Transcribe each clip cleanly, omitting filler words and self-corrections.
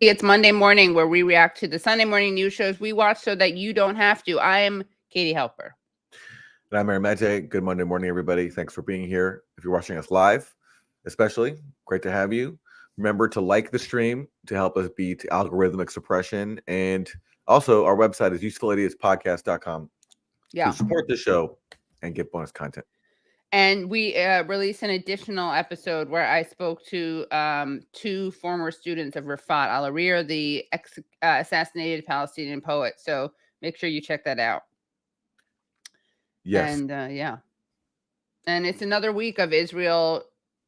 It's Monday morning where we react to the Sunday morning news shows we watch so that you don't have to. I am Katie Halper. And I'm Aaron Maté. Good Monday morning, everybody. Thanks for being here. If you're watching us live, especially, great to have you. Remember to like the stream to help us beat algorithmic suppression. And also, our website is usefulidiotspodcast.com to support the show and get bonus content. And we released an additional episode where I spoke to two former students of Rafat al-Hariri, the assassinated Palestinian poet. So make sure you check that out. Yes. And and it's another week of Israel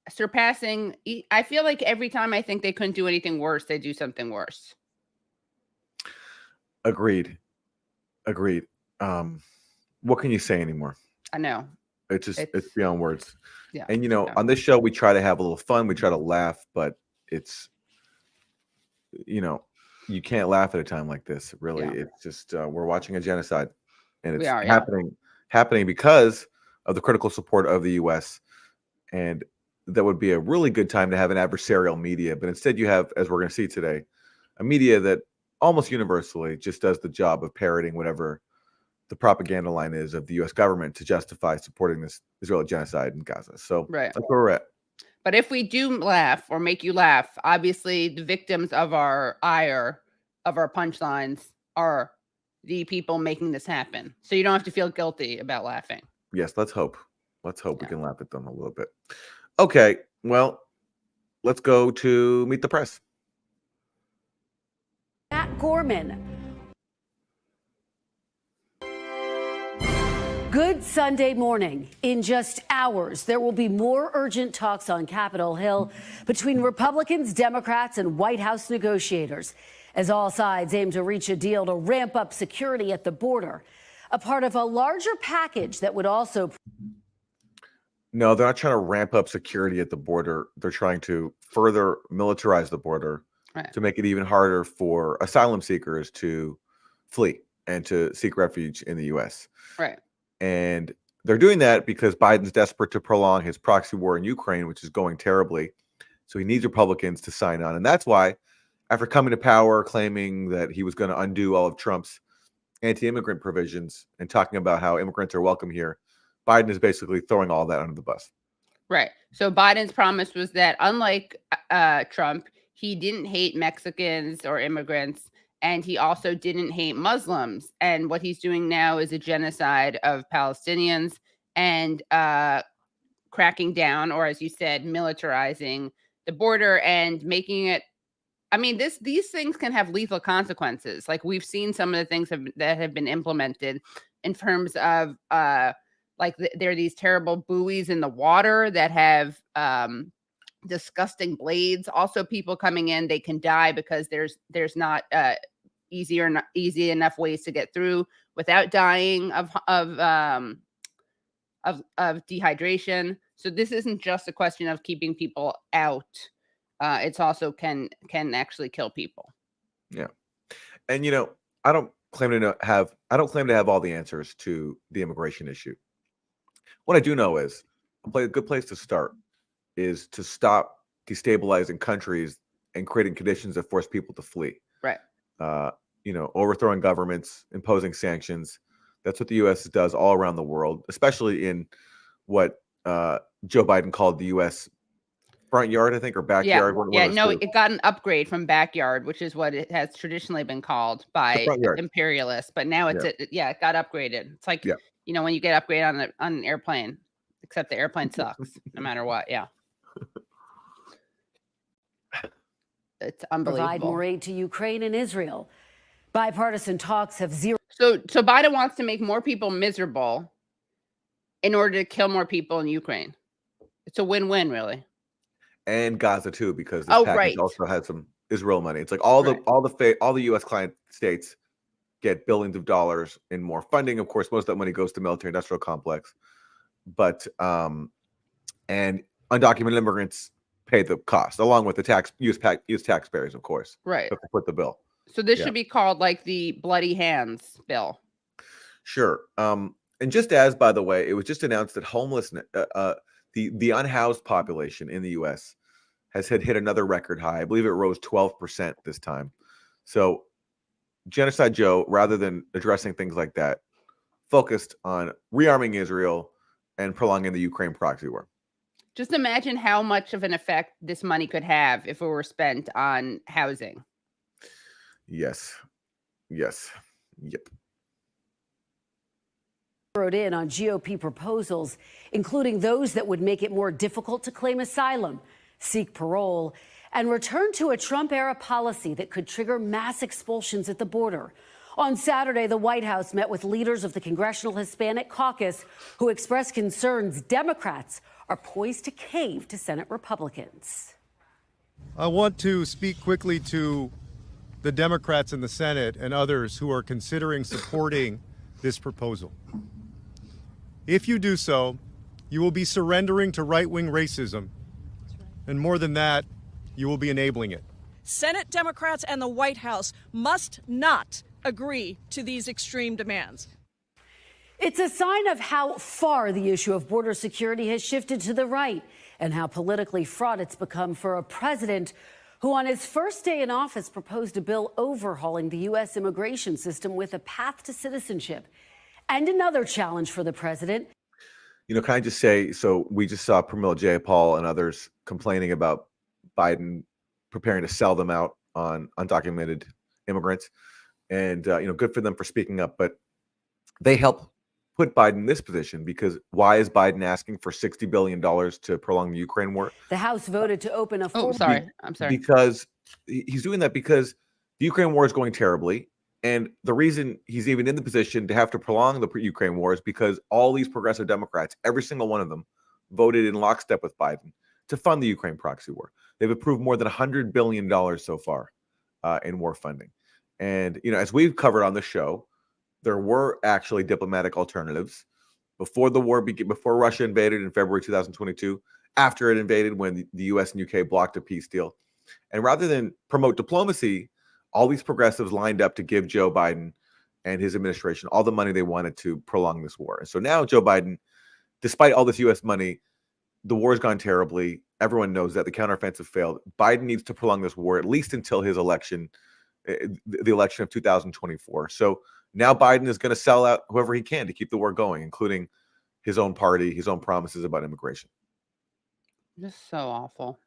surpassing. I feel like every time I think they couldn't do anything worse, they do something worse. Agreed. What can you say anymore? I know. It's beyond words. Yeah. And, on this show, we try to have a little fun. We try to laugh, but it's, you can't laugh at a time like this. Really. Yeah. It's just, we're watching a genocide, and it's happening because of the critical support of the U.S. And that would be a really good time to have an adversarial media. But instead you have, as we're going to see today, a media that almost universally just does the job of parroting whatever the propaganda line is of the U.S. government to justify supporting this Israeli genocide in Gaza. So that's where we're at. But if we do laugh or make you laugh, obviously the victims of our ire, of our punchlines, are the people making this happen. So you don't have to feel guilty about laughing. Yes, let's hope. We can laugh at them a little bit. Okay, well, let's go to Meet the Press. Matt Gorman. Good Sunday morning. In just hours, there will be more urgent talks on Capitol Hill between Republicans, Democrats, and White House negotiators, as all sides aim to reach a deal to ramp up security at the border, a part of a larger package that would also... No, they're not trying to ramp up security at the border. They're trying to further militarize the border to make it even harder for asylum seekers to flee and to seek refuge in the U.S. Right. And they're doing that because Biden's desperate to prolong his proxy war in Ukraine, which is going terribly. So he needs Republicans to sign on. And that's why, after coming to power, claiming that he was going to undo all of Trump's anti-immigrant provisions and talking about how immigrants are welcome here, Biden is basically throwing all that under the bus. Right. So Biden's promise was that, unlike Trump, he didn't hate Mexicans or immigrants, and he also didn't hate Muslims. And what he's doing now is a genocide of Palestinians and cracking down, or as you said, militarizing the border and making it. I mean, these things can have lethal consequences. Like, we've seen some of the things that have been implemented in terms of there are these terrible buoys in the water that have disgusting blades. Also, people coming in, they can die because there's not easy enough ways to get through without dying of dehydration. So this isn't just a question of keeping people out. It's also can actually kill people. Yeah. And I don't claim to have all the answers to the immigration issue. What I do know is a good place to start is to stop destabilizing countries and creating conditions that force people to flee. Right. Overthrowing governments, imposing sanctions. That's what the U.S. does all around the world, especially in what Joe Biden called the U.S. front yard, I think, or backyard. It got an upgrade from backyard, which is what it has traditionally been called by imperialists. But now it got upgraded. It's like, when you get upgraded on an airplane, except the airplane sucks no matter what. Yeah. It's unbelievable. Provide more aid to Ukraine and Israel. Bipartisan talks have zero. So Biden wants to make more people miserable in order to kill more people in Ukraine. It's a win-win, really. And Gaza too, because this package also has some Israel money. It's like all the U.S. client states get billions of dollars in more funding. Of course, most of that money goes to military-industrial complex, but and undocumented immigrants pay the cost along with the U.S. taxpayers, of course. Right. To foot the bill. So this should be called like the bloody hands bill. Sure. And just as, by the way, it was just announced that homelessness, the unhoused population in the U.S. has hit another record high. I believe it rose 12% this time. So Genocide Joe, rather than addressing things like that, focused on rearming Israel and prolonging the Ukraine proxy war. Just imagine how much of an effect this money could have if it were spent on housing. Yes. Yes. Yep. Wrote in on GOP proposals, including those that would make it more difficult to claim asylum, seek parole, and return to a Trump-era policy that could trigger mass expulsions at the border. On Saturday, the White House met with leaders of the Congressional Hispanic Caucus who expressed concerns Democrats are poised to cave to Senate Republicans. I want to speak quickly to the Democrats in the Senate and others who are considering supporting this proposal. If you do so, you will be surrendering to right-wing racism, and more than that, you will be enabling it. Senate Democrats and the White House must not agree to these extreme demands. It's a sign of how far the issue of border security has shifted to the right and how politically fraught it's become for a president who on his first day in office proposed a bill overhauling the U.S. immigration system with a path to citizenship. And another challenge for the president. You know, can I just say, so we just saw Pramila Jayapal and others complaining about Biden preparing to sell them out on undocumented immigrants. And, you know, good for them for speaking up. But they help put Biden in this position because why is Biden asking for $60 billion to prolong the Ukraine war? The House voted to open a... I'm sorry. Because he's doing that because the Ukraine war is going terribly. And the reason he's even in the position to have to prolong the Ukraine war is because all these progressive Democrats, every single one of them, voted in lockstep with Biden to fund the Ukraine proxy war. They've approved more than $100 billion so far in war funding. And, you know, as we've covered on the show, there were actually diplomatic alternatives before the war began, before Russia invaded in February 2022, after it invaded when the US and UK blocked a peace deal. And rather than promote diplomacy, all these progressives lined up to give Joe Biden and his administration all the money they wanted to prolong this war. And so now Joe Biden, despite all this U.S. money, the war has gone terribly. Everyone knows that the counteroffensive failed. Biden needs to prolong this war at least until his election, the election of 2024. So now Biden is going to sell out whoever he can to keep the war going, including his own party, his own promises about immigration. This is so awful.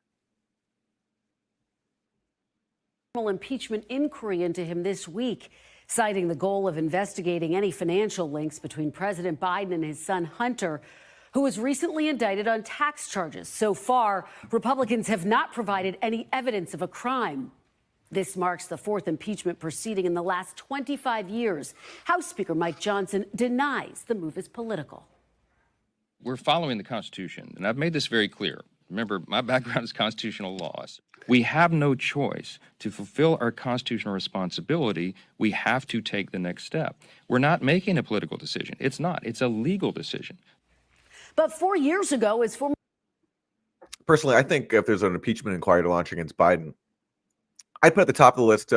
Impeachment inquiry into him this week, citing the goal of investigating any financial links between President Biden and his son Hunter, who was recently indicted on tax charges. So far, Republicans have not provided any evidence of a crime. This marks the fourth impeachment proceeding in the last 25 years. House Speaker Mike Johnson denies the move is political. We're following the Constitution, and I've made this very clear. Remember, my background is constitutional laws. We have no choice. To fulfill our constitutional responsibility, we have to take the next step. We're not making a political decision. It's not. It's a legal decision. But 4 years ago, as former... Personally, I think if there's an impeachment inquiry to launch against Biden, I'd put at the top of the list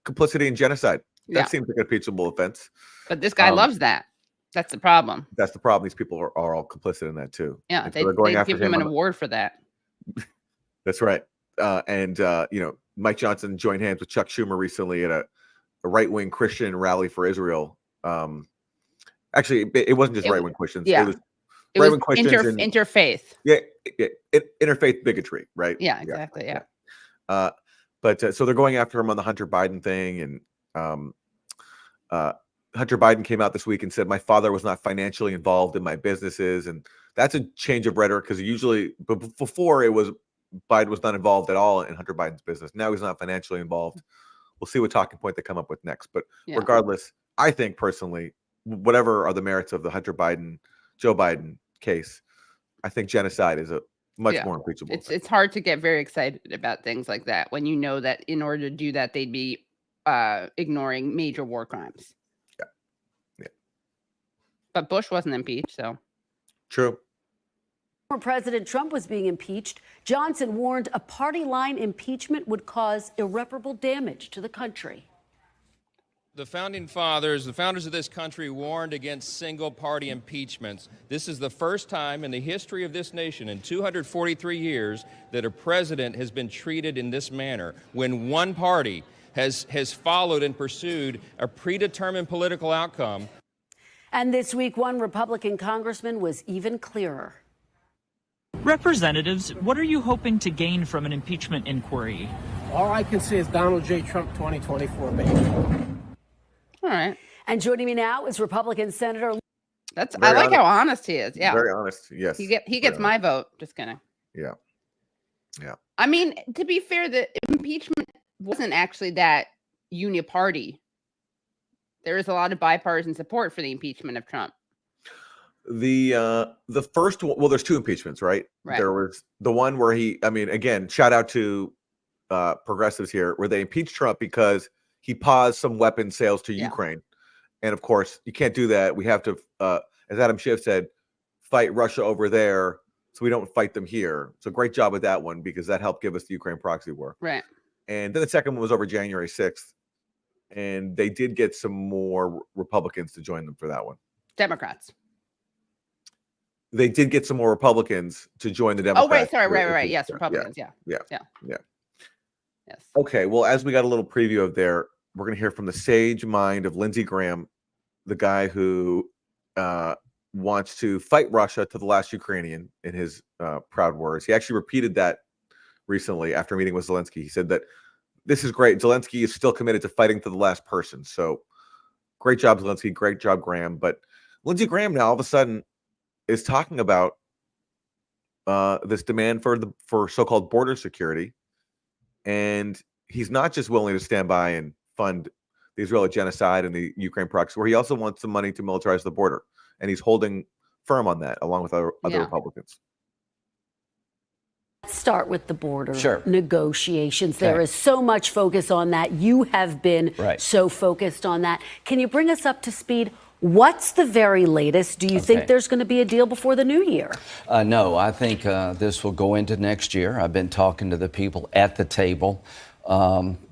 complicity in genocide. That seems like an impeachable offense. But this guy loves that. That's the problem. That's the problem. These people are all complicit in that too. Yeah, so they give him an award for that. That's right. You know, Mike Johnson joined hands with Chuck Schumer recently at a right-wing Christian rally for Israel. Actually, it wasn't just right-wing Christians. Yeah. It was right-wing Christians interfaith. Yeah, interfaith bigotry, right? Yeah, exactly. Yeah. But so they're going after him on the Hunter Biden thing, and Hunter Biden came out this week and said, my father was not financially involved in my businesses. And that's a change of rhetoric because usually, but before it was Biden was not involved at all in Hunter Biden's business. Now he's not financially involved. We'll see what talking point they come up with next. But regardless, I think personally, whatever are the merits of the Hunter Biden, Joe Biden case, I think genocide is a much more impeachable. It's hard to get very excited about things like that when you know that in order to do that, they'd be ignoring major war crimes. But Bush wasn't impeached, so. True. Former President Trump was being impeached. Johnson warned a party line impeachment would cause irreparable damage to the country. The founding fathers, the founders of this country, warned against single-party impeachments. This is the first time in the history of this nation, in 243 years, that a president has been treated in this manner, when one party has followed and pursued a predetermined political outcome. And this week, one Republican congressman was even clearer. Representatives, what are you hoping to gain from an impeachment inquiry? All I can see is Donald J. Trump 2024, baby. All right. And joining me now is Republican Senator. I like how honest he is. Yeah. Very honest. Yes. He gets my vote. Just kidding. Yeah. Yeah. I mean, to be fair, the impeachment wasn't actually that uniparty. There is a lot of bipartisan support for the impeachment of Trump. The first one, well, there's two impeachments, right? There was the one where again, shout out to progressives here, where they impeached Trump because he paused some weapon sales to Ukraine. And of course, you can't do that. We have to, as Adam Schiff said, fight Russia over there so we don't fight them here. So great job with that one, because that helped give us the Ukraine proxy war. Right. And then the second one was over January 6th. And they did get some more Republicans to join them for that one. Democrats. They did get some more Republicans to join the Democrats. Oh, right. Sorry. Right. Yes. Republicans. Yeah. Yes. Okay. Well, as we got a little preview of there, we're going to hear from the sage mind of Lindsey Graham, the guy who wants to fight Russia to the last Ukrainian, in his proud words. He actually repeated that recently after meeting with Zelensky. He said that this is great. Zelensky is still committed to fighting to the last person. So great job, Zelensky. Great job, Graham. But Lindsey Graham now all of a sudden is talking about this demand for so-called border security. And he's not just willing to stand by and fund the Israeli genocide and the Ukraine proxy war. He also wants some money to militarize the border. And he's holding firm on that, along with other Republicans. Let's start with the border negotiations. Okay. There is so much focus on that. You have been so focused on that. Can you bring us up to speed? What's the very latest? Do you think there's going to be a deal before the new year? No, I think this will go into next year. I've been talking to the people at the table.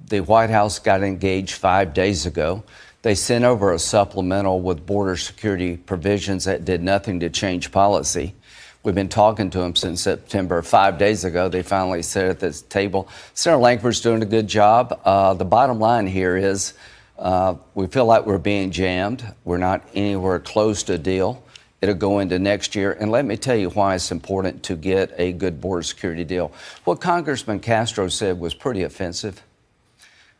The White House got engaged 5 days ago. They sent over a supplemental with border security provisions that did nothing to change policy. We've been talking to them since September. 5 days ago, they finally sat at this table. Senator Lankford's doing a good job. The bottom line here is we feel like we're being jammed. We're not anywhere close to a deal. It'll go into next year. And let me tell you why it's important to get a good border security deal. What Congressman Castro said was pretty offensive.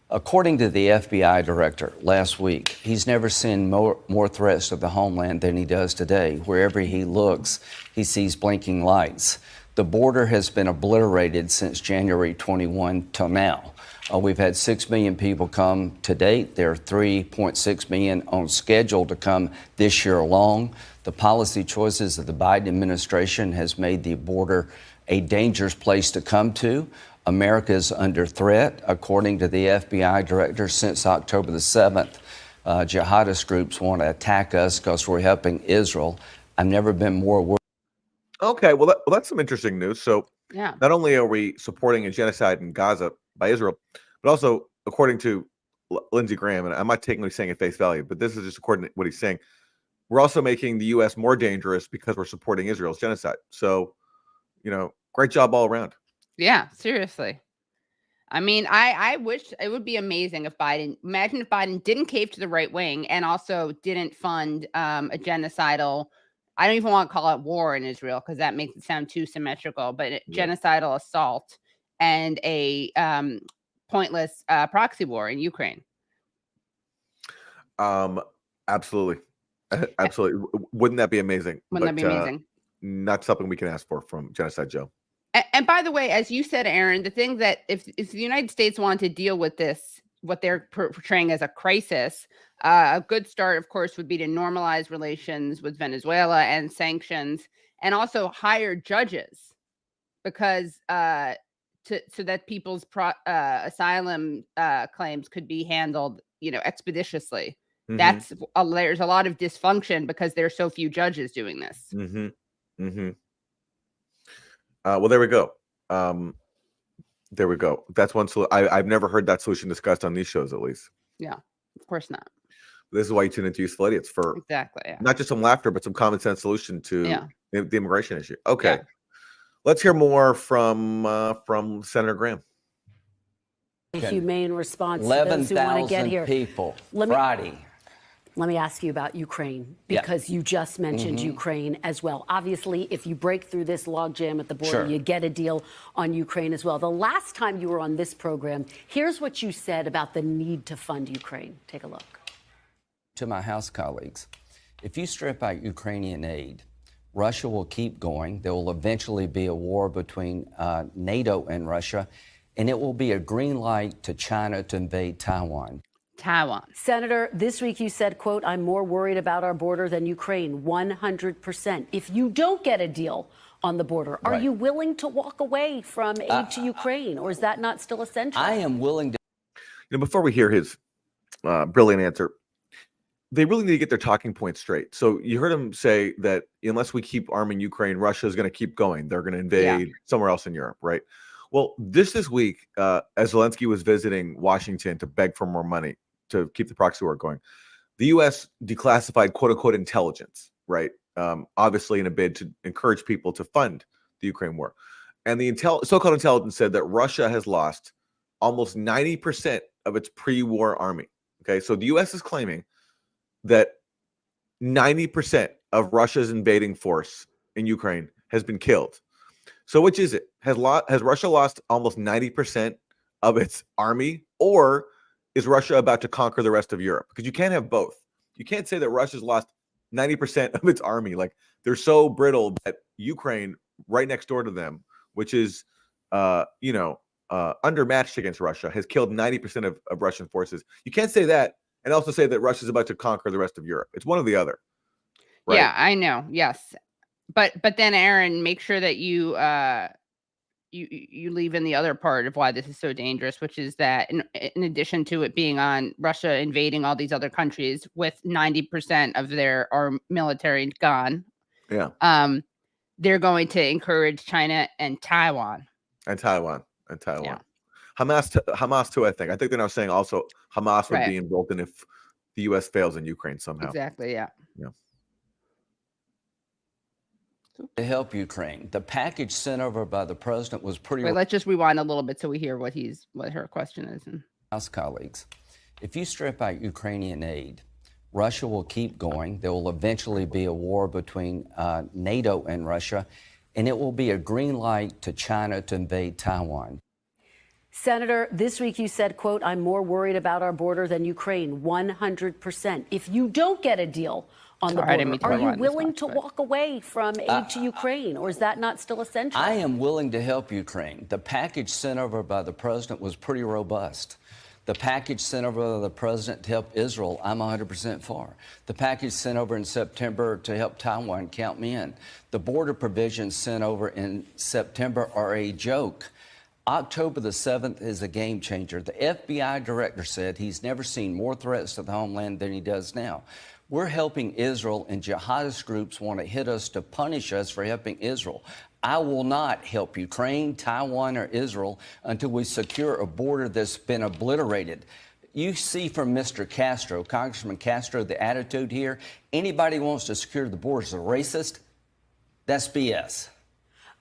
According to the FBI director last week, he's never seen more threats to the homeland than he does today. Wherever he looks, he sees blinking lights. The border has been obliterated since January 21 till now. We've had 6 million people come to date. There are 3.6 million on schedule to come this year alone. The policy choices of the Biden administration has made the border a dangerous place to come to. America is under threat, according to the FBI director. Since October the 7th, jihadist groups want to attack us because we're helping Israel. I've never been more worried. Okay, well, that's some interesting news. So not only are we supporting a genocide in Gaza by Israel, but also, according to Lindsey Graham, and I'm not taking what he's saying at face value, but this is just according to what he's saying, we're also making the U.S. more dangerous because we're supporting Israel's genocide. So, great job all around. Yeah, seriously. I mean, I wish it would be amazing if imagine if Biden didn't cave to the right wing and also didn't fund a genocidal, I don't even want to call it war in Israel because that makes it sound too symmetrical, but genocidal assault and a pointless proxy war in Ukraine. Absolutely. Absolutely. Wouldn't that be amazing? Wouldn't that be amazing? Not something we can ask for from Genocide Joe. And by the way, as you said, Aaron, the thing that if the United States wanted to deal with this, what they're portraying as a crisis, a good start, of course, would be to normalize relations with Venezuela and sanctions, and also hire judges, because so that people's asylum claims could be handled, expeditiously. Mm-hmm. There's a lot of dysfunction because there's so few judges doing this. Mm-hmm. Mm-hmm. Well, there we go. There we go. That's one. I've never heard that solution discussed on these shows, at least. Yeah, of course not. This is why you tune into Useful Idiots for exactly not just some laughter, but some common sense solution to the immigration issue. Okay, Yeah. let's hear more from Senator Graham. Humane response to those who want to get here. 11,000 people Friday. Let me ask you about Ukraine, because you just mentioned Ukraine as well. Obviously, if you break through this logjam at the border, you get a deal on Ukraine as well. The last time you were on this program, here's what you said about the need to fund Ukraine. Take a look. To my House colleagues, if you strip out Ukrainian aid, Russia will keep going. There will eventually be a war between NATO and Russia, and it will be a green light to China to invade Taiwan. Senator, this week you said, quote, I'm more worried about our border than Ukraine, 100%. If you don't get a deal on the border, are you willing to walk away from aid to Ukraine, or is that not still essential? I am willing to. Before we hear his brilliant answer, they really need to get their talking points straight. So you heard him say that unless we keep arming Ukraine, Russia is going to keep going. They're going to invade somewhere else in Europe, right? Well, this week, as Zelensky was visiting Washington to beg for more money to keep the proxy war going, the U.S. declassified quote-unquote intelligence, right? Obviously in a bid to encourage people to fund the Ukraine war. And the so-called intelligence said that Russia has lost almost 90% of its pre-war army. Okay, so the U.S. is claiming that 90% of Russia's invading force in Ukraine has been killed. So which is it? Has Russia lost almost 90% of its army, or is Russia about to conquer the rest of Europe? Because you can't have both. You can't say that Russia's lost 90% of its army. Like, they're so brittle that Ukraine, right next door to them, which is, undermatched against Russia, has killed 90% of Russian forces. You can't say that and also say that Russia's about to conquer the rest of Europe. It's one or the other. Right? Yeah, I know. Yes. But then, Aaron, make sure that you leave in the other part of why this is so dangerous, which is that in addition to it being on Russia invading all these other countries with 90% of their military gone, they're going to encourage China and Taiwan. Yeah. Hamas too, I think. I think they're now saying also Hamas would be involved in if the U.S. fails in Ukraine somehow. Exactly, yeah. To help Ukraine. The package sent over by the president was pretty. Wait, let's just rewind a little bit so we hear what her question is. House colleagues, if you strip out Ukrainian aid, Russia will keep going. There will eventually be a war between NATO and Russia, and it will be a green light to China to invade Taiwan. Senator, this week you said, quote, I'm more worried about our border than Ukraine, 100%. If you don't get a deal on the border, are you willing to walk away from aid to Ukraine, or is that not still essential? I am willing to help Ukraine. The package sent over by the president was pretty robust. The package sent over by the president to help Israel, I'm 100% for. The package sent over in September to help Taiwan, count me in. The border provisions sent over in September are a joke. October the 7th is a game changer. The FBI director said he's never seen more threats to the homeland than he does now. We're helping Israel, and jihadist groups want to hit us to punish us for helping Israel. I will not help Ukraine, Taiwan, or Israel until we secure a border that's been obliterated. You see from Mr. Castro, Congressman Castro, the attitude here. Anybody who wants to secure the border is a racist. That's BS.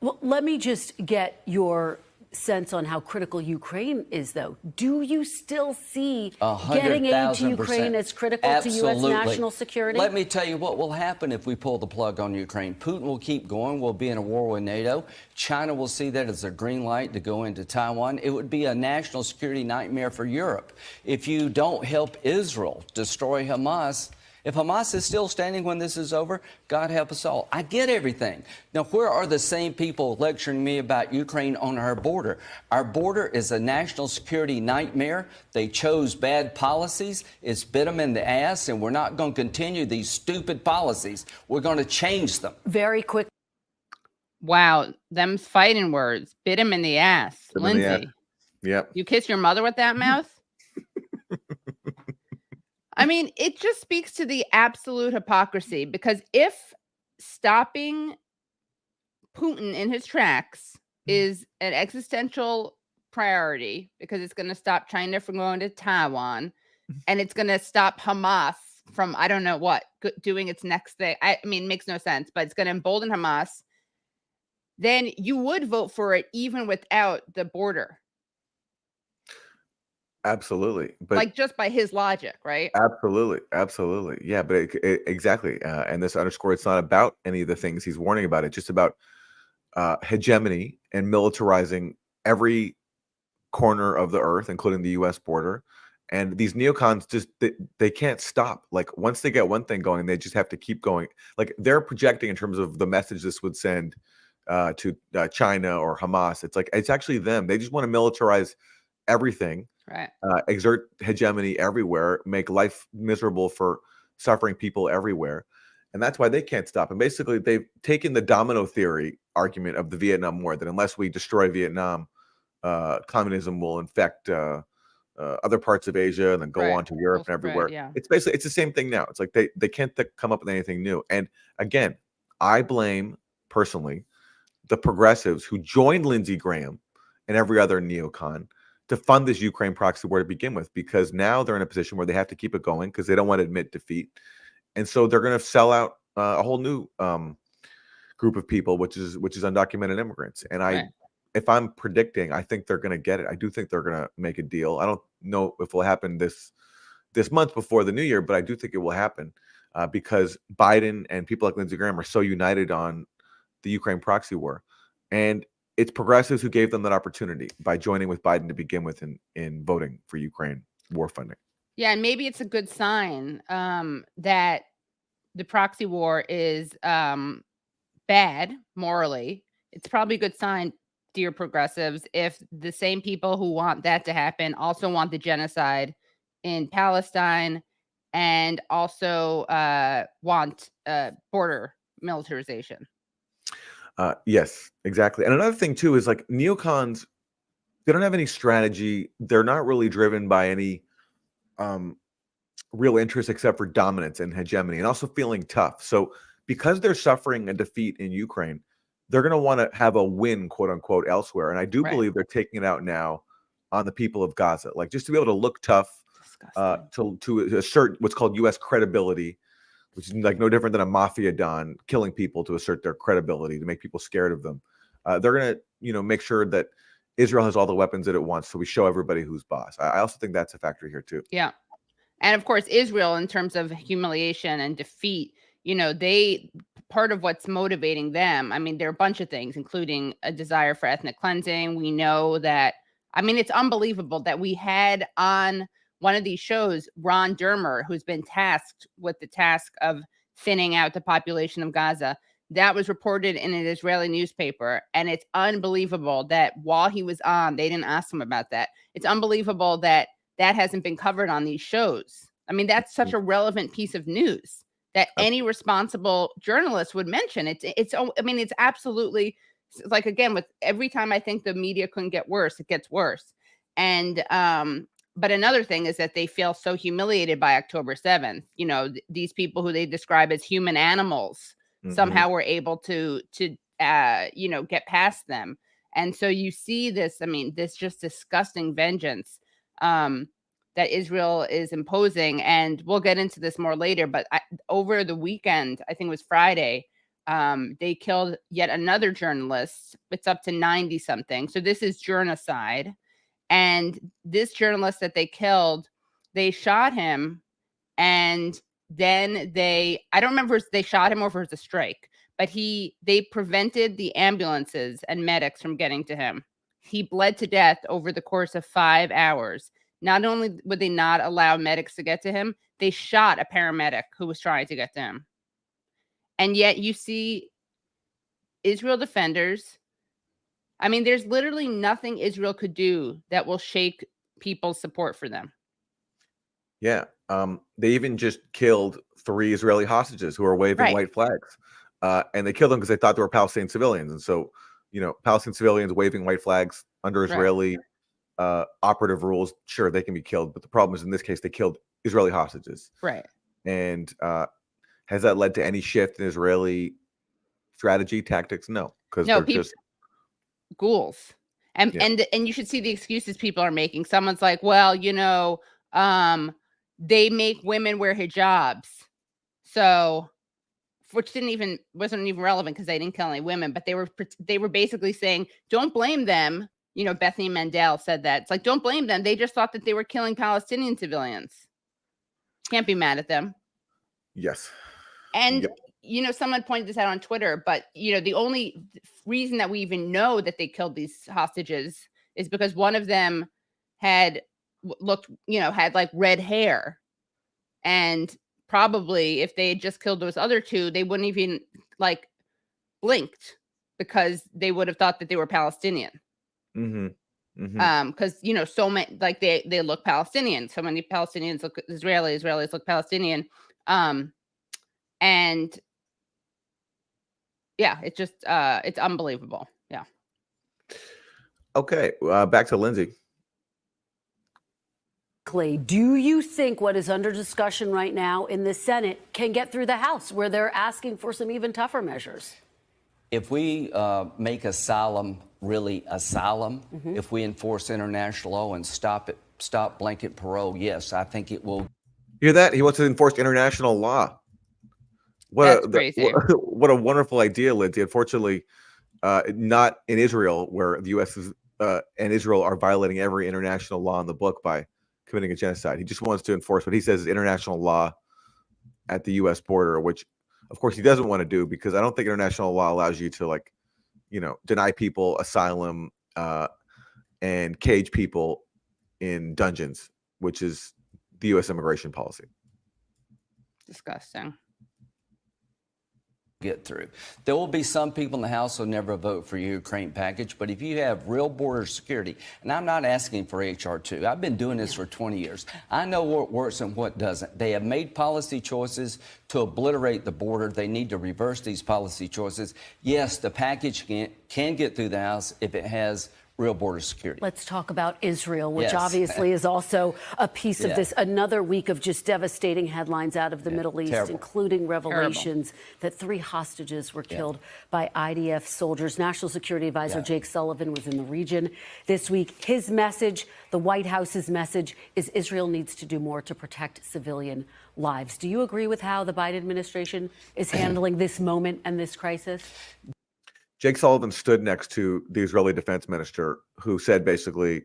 Well, let me just get your sense on how critical Ukraine is, though. Do you still see getting aid to Ukraine as critical to U.S. national security? Let me tell you what will happen if we pull the plug on Ukraine. Putin will keep going. We'll be in a war with NATO. China will see that as a green light to go into Taiwan. It would be a national security nightmare for Europe. If you don't help Israel destroy Hamas, if Hamas is still standing when this is over, God help us all. I get everything. Now, where are the same people lecturing me about Ukraine on our border? Our border is a national security nightmare. They chose bad policies. It's bit them in the ass, and we're not going to continue these stupid policies. We're going to change them. Very quick. Wow, them's fighting words. Bit him in the ass. Lindsey. Yep. You kiss your mother with that mouth? I mean, it just speaks to the absolute hypocrisy, because if stopping Putin in his tracks is an existential priority because it's going to stop China from going to Taiwan, and it's going to stop Hamas from, I don't know what, doing its next thing. I mean, it makes no sense, but it's going to embolden Hamas. Then you would vote for it even without the border. Absolutely. But like just by his logic, right? Absolutely. Yeah, but exactly. And this underscores it's not about any of the things he's warning about. It's just about hegemony and militarizing every corner of the earth, including the U.S. border. And these neocons just they can't stop. Like once they get one thing going, they just have to keep going. Like they're projecting in terms of the message this would send to China or Hamas. It's like it's actually them. They just want to militarize everything, right? Exert hegemony everywhere, make life miserable for suffering people everywhere. And that's why they can't stop. And basically, they've taken the domino theory argument of the Vietnam War, that unless we destroy Vietnam, communism will infect other parts of Asia and then go on to Europe and everywhere. It's basically, it's the same thing now. It's like they can't come up with anything new. And again, I blame personally the progressives who joined Lindsey Graham and every other neocon to fund this Ukraine proxy war to begin with, because now they're in a position where they have to keep it going because they don't want to admit defeat. And so they're going to sell out a whole new group of people, which is undocumented immigrants. And if I'm predicting, I think they're going to get it. I do think they're going to make a deal. I don't know if it will happen this month before the new year, but I do think it will happen because Biden and people like Lindsey Graham are so united on the Ukraine proxy war. And it's progressives who gave them that opportunity by joining with Biden to begin with in voting for Ukraine war funding. Yeah, and maybe it's a good sign that the proxy war is bad morally. It's probably a good sign, dear progressives, if the same people who want that to happen also want the genocide in Palestine and also want border militarization. Yes, exactly. And another thing too is like neocons, they don't have any strategy. They're not really driven by any real interest except for dominance and hegemony and also feeling tough. So because they're suffering a defeat in Ukraine, they're going to want to have a win, quote unquote, elsewhere. And I do believe they're taking it out now on the people of Gaza, like just to be able to look tough, to assert what's called U.S. credibility, which is like no different than a mafia don killing people to assert their credibility, to make people scared of them. They're going to, make sure that Israel has all the weapons that it wants, so we show everybody who's boss. I also think that's a factor here too. Yeah. And of course, Israel, in terms of humiliation and defeat, part of what's motivating them, I mean, there are a bunch of things, including a desire for ethnic cleansing. We know that, I mean, it's unbelievable that we had on one of these shows, Ron Dermer, who's been tasked with the task of thinning out the population of Gaza. That was reported in an Israeli newspaper. And it's unbelievable that while he was on, they didn't ask him about that. It's unbelievable that that hasn't been covered on these shows. I mean, that's such a relevant piece of news that any responsible journalist would mention. It's absolutely, like, again, with every time I think the media couldn't get worse, it gets worse. And but another thing is that they feel so humiliated by October 7th. These people who they describe as human animals somehow were able to get past them. And so you see this, this just disgusting vengeance that Israel is imposing. And we'll get into this more later, but over the weekend, I think it was Friday, they killed yet another journalist. It's up to 90 something. So this is genocide. And this journalist that they killed, they shot him. And then I don't remember if they shot him or if it was a strike, but they prevented the ambulances and medics from getting to him. He bled to death over the course of 5 hours. Not only would they not allow medics to get to him, they shot a paramedic who was trying to get to him. And yet you see Israel defenders. I mean, there's literally nothing Israel could do that will shake people's support for them. Yeah. They even just killed 3 Israeli hostages who are waving white flags. And they killed them because they thought they were Palestinian civilians. And so, Palestinian civilians waving white flags under Israeli operative rules, sure, they can be killed. But the problem is, in this case, they killed Israeli hostages. Right. And has that led to any shift in Israeli strategy, tactics? No, because they're just ghouls. And you should see the excuses people are making. Someone's like, well, they make women wear hijabs. So, which wasn't even relevant because they didn't kill any women, but they were basically saying, don't blame them. You know, Bethany Mandel said that. It's like, don't blame them. They just thought that they were killing Palestinian civilians. Can't be mad at them. Yes. And, you know, someone pointed this out on Twitter, but, you know, the only reason that we even know that they killed these hostages is because one of them had like red hair. And probably if they had just killed those other two, they wouldn't even like blinked because they would have thought that they were Palestinian. Because you know, so many like they look Palestinian. So many Palestinians look Israeli. Israelis look Palestinian. And yeah, it's just it's unbelievable. Yeah. Okay, back to Lindsey. Do you think what is under discussion right now in the Senate can get through the House, where they're asking for some even tougher measures? If we make asylum really asylum, if we enforce international law and stop blanket parole, yes, I think it will. You hear that? He wants to enforce international law. That's crazy. What a wonderful idea, Lindsey. Unfortunately, not in Israel, where the U.S. and Israel are violating every international law in the book by committing a genocide. He just wants to enforce what he says is international law at the U.S. border, which, of course, he doesn't want to do because I don't think international law allows you to, like, you know, deny people asylum and cage people in dungeons, which is the U.S. immigration policy. Disgusting. Get through. There will be some people in the House who never vote for your Ukraine package, but if you have real border security, and I'm not asking for H.R. 2, I've been doing this for 20 years. I know what works and what doesn't. They have made policy choices to obliterate the border. They need to reverse these policy choices. Yes, the package can get through the House if it has real border security. Let's talk about Israel, which obviously is also a piece of this. Another week of just devastating headlines out of the Middle East, including revelations that 3 hostages were killed by IDF soldiers. National Security Advisor Jake Sullivan was in the region this week. His message, the White House's message, is Israel needs to do more to protect civilian lives. Do you agree with how the Biden administration is handling this moment and this crisis? Jake Sullivan stood next to the Israeli defense minister, who said basically,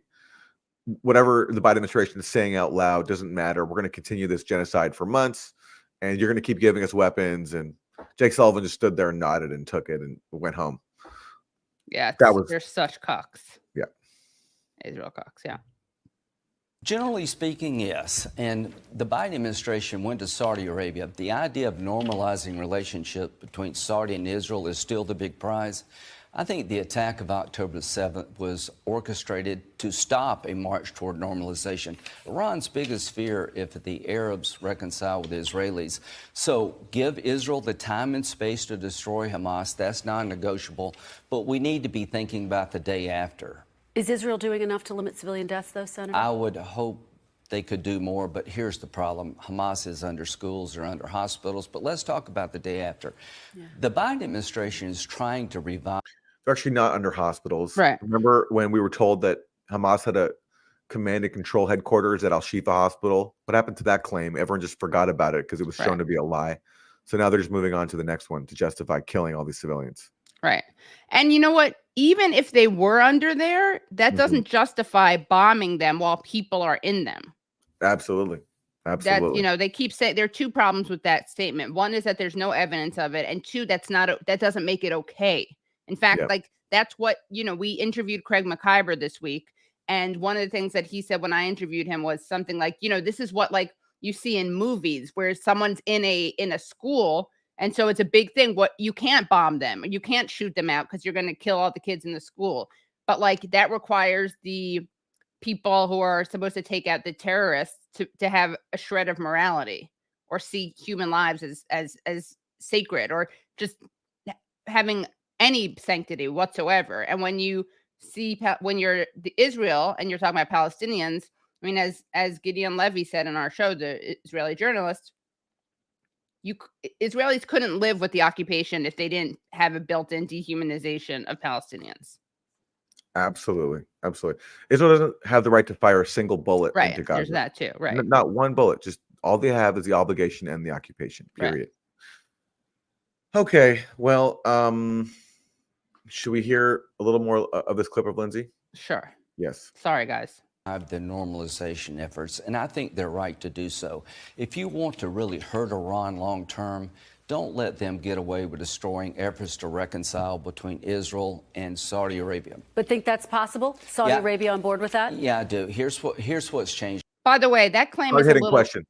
whatever the Biden administration is saying out loud doesn't matter. We're going to continue this genocide for months, and you're going to keep giving us weapons. And Jake Sullivan just stood there and nodded and took it and went home. Yeah, they're such cocks. Yeah. Israel cocks, yeah. Generally speaking, yes. And the Biden administration went to Saudi Arabia. The idea of normalizing relationship between Saudi and Israel is still the big prize. I think the attack of October 7th was orchestrated to stop a march toward normalization. Iran's biggest fear if the Arabs reconcile with the Israelis. So give Israel the time and space to destroy Hamas. That's non-negotiable. But we need to be thinking about the day after. Is Israel doing enough to limit civilian deaths, though, Senator? I would hope they could do more, but here's the problem. Hamas is under schools or under hospitals, but let's talk about the day after. The Biden administration is trying to revive. They're actually not under hospitals. Right. Remember when we were told that Hamas had a command and control headquarters at Al-Shifa Hospital? What happened to that claim? Everyone just forgot about it because it was shown to be a lie. So now they're just moving on to the next one to justify killing all these civilians. Right. And you know what? Even if they were under there, that doesn't justify bombing them while people are in them. Absolutely. Absolutely. That, you know, they keep saying there are 2 problems with that statement. One is that there's no evidence of it. And 2, that doesn't make it okay. In fact, like that's what, you know, we interviewed Craig McIver this week. And one of the things that he said when I interviewed him was something like, you know, this is what like you see in movies where someone's in a school. And so it's a big thing. What you can't bomb them. You can't shoot them out because you're going to kill all the kids in the school. But like that requires the people who are supposed to take out the terrorists to have a shred of morality or see human lives as sacred or just having any sanctity whatsoever. And when you see when you're Israel and you're talking about Palestinians, I mean, as Gideon Levy said in our show, the Israeli journalist, Israelis couldn't live with the occupation if they didn't have a built-in dehumanization of Palestinians. Absolutely. Absolutely. Israel doesn't have the right to fire a single bullet into Gaza. There's that too. Right. Not one bullet, just All they have is the obligation and the occupation, period. Right. Okay, well, should we hear a little more of this clip of Lindsey? Sure. Yes. Sorry, guys. The normalization efforts, and I think they're right to do so. If you want to really hurt Iran long term, don't let them get away with destroying efforts to reconcile between Israel and Saudi Arabia. But think that's possible? Saudi Arabia on board with that? Yeah, I do. Here's what's changed. By the way, that claim is a little question.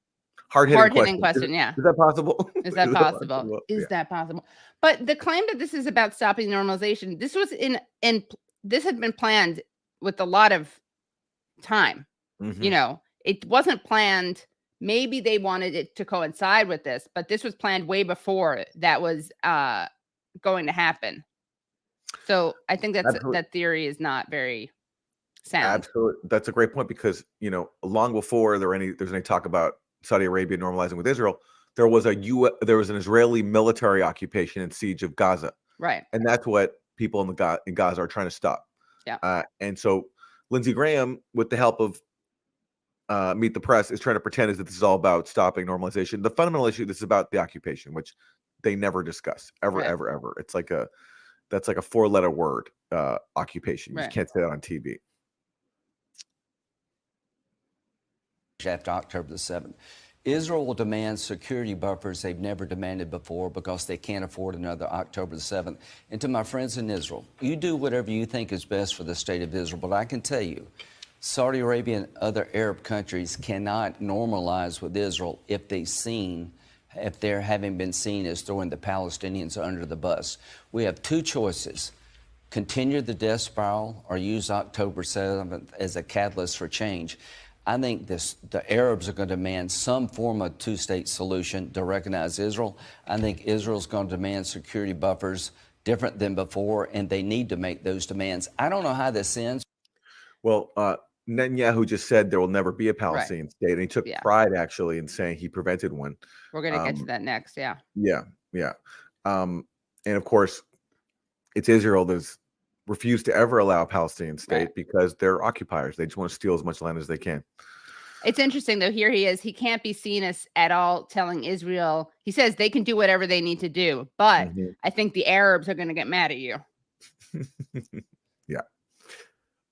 Hard-hitting question. Yeah. Is that possible? Is that possible? Is that possible? But the claim that this is about stopping normalization, this was this had been planned with a lot of time. Mm-hmm. You know, it wasn't planned. Maybe they wanted it to coincide with this, but this was planned way before that was going to happen. So I think that theory is not very sound. Absolutely. That's a great point because, you know, long before there's any talk about Saudi Arabia normalizing with Israel, there was an Israeli military occupation and siege of Gaza. Right. And that's what people in Gaza are trying to stop. Yeah. And so Lindsey Graham, with the help of Meet the Press, is trying to pretend as that this is all about stopping normalization. The fundamental issue, this is about the occupation, which they never discuss ever. It's like that's like a 4-letter word, occupation. You just can't say that on TV. After October the 7th, Israel will demand security buffers they've never demanded before because they can't afford another October the 7th. And to my friends in Israel, you do whatever you think is best for the state of Israel, but I can tell you, Saudi Arabia and other Arab countries cannot normalize with Israel if they're having been seen as throwing the Palestinians under the bus. We have two choices: continue the death spiral or use October 7th as a catalyst for change. I think the Arabs are going to demand some form of two-state solution to recognize Israel. I think Israel's going to demand security buffers different than before, and they need to make those demands. I don't know how this ends. Well, Netanyahu just said there will never be a Palestinian state, and he took pride actually in saying he prevented one. We're going to get to that next, Yeah. And of course, it's Israel that's refused to ever allow a Palestinian state because they're occupiers. They just want to steal as much land as they can. It's interesting, though. Here he is. He can't be seen as at all telling Israel. He says they can do whatever they need to do, but I think the Arabs are going to get mad at you. Yeah.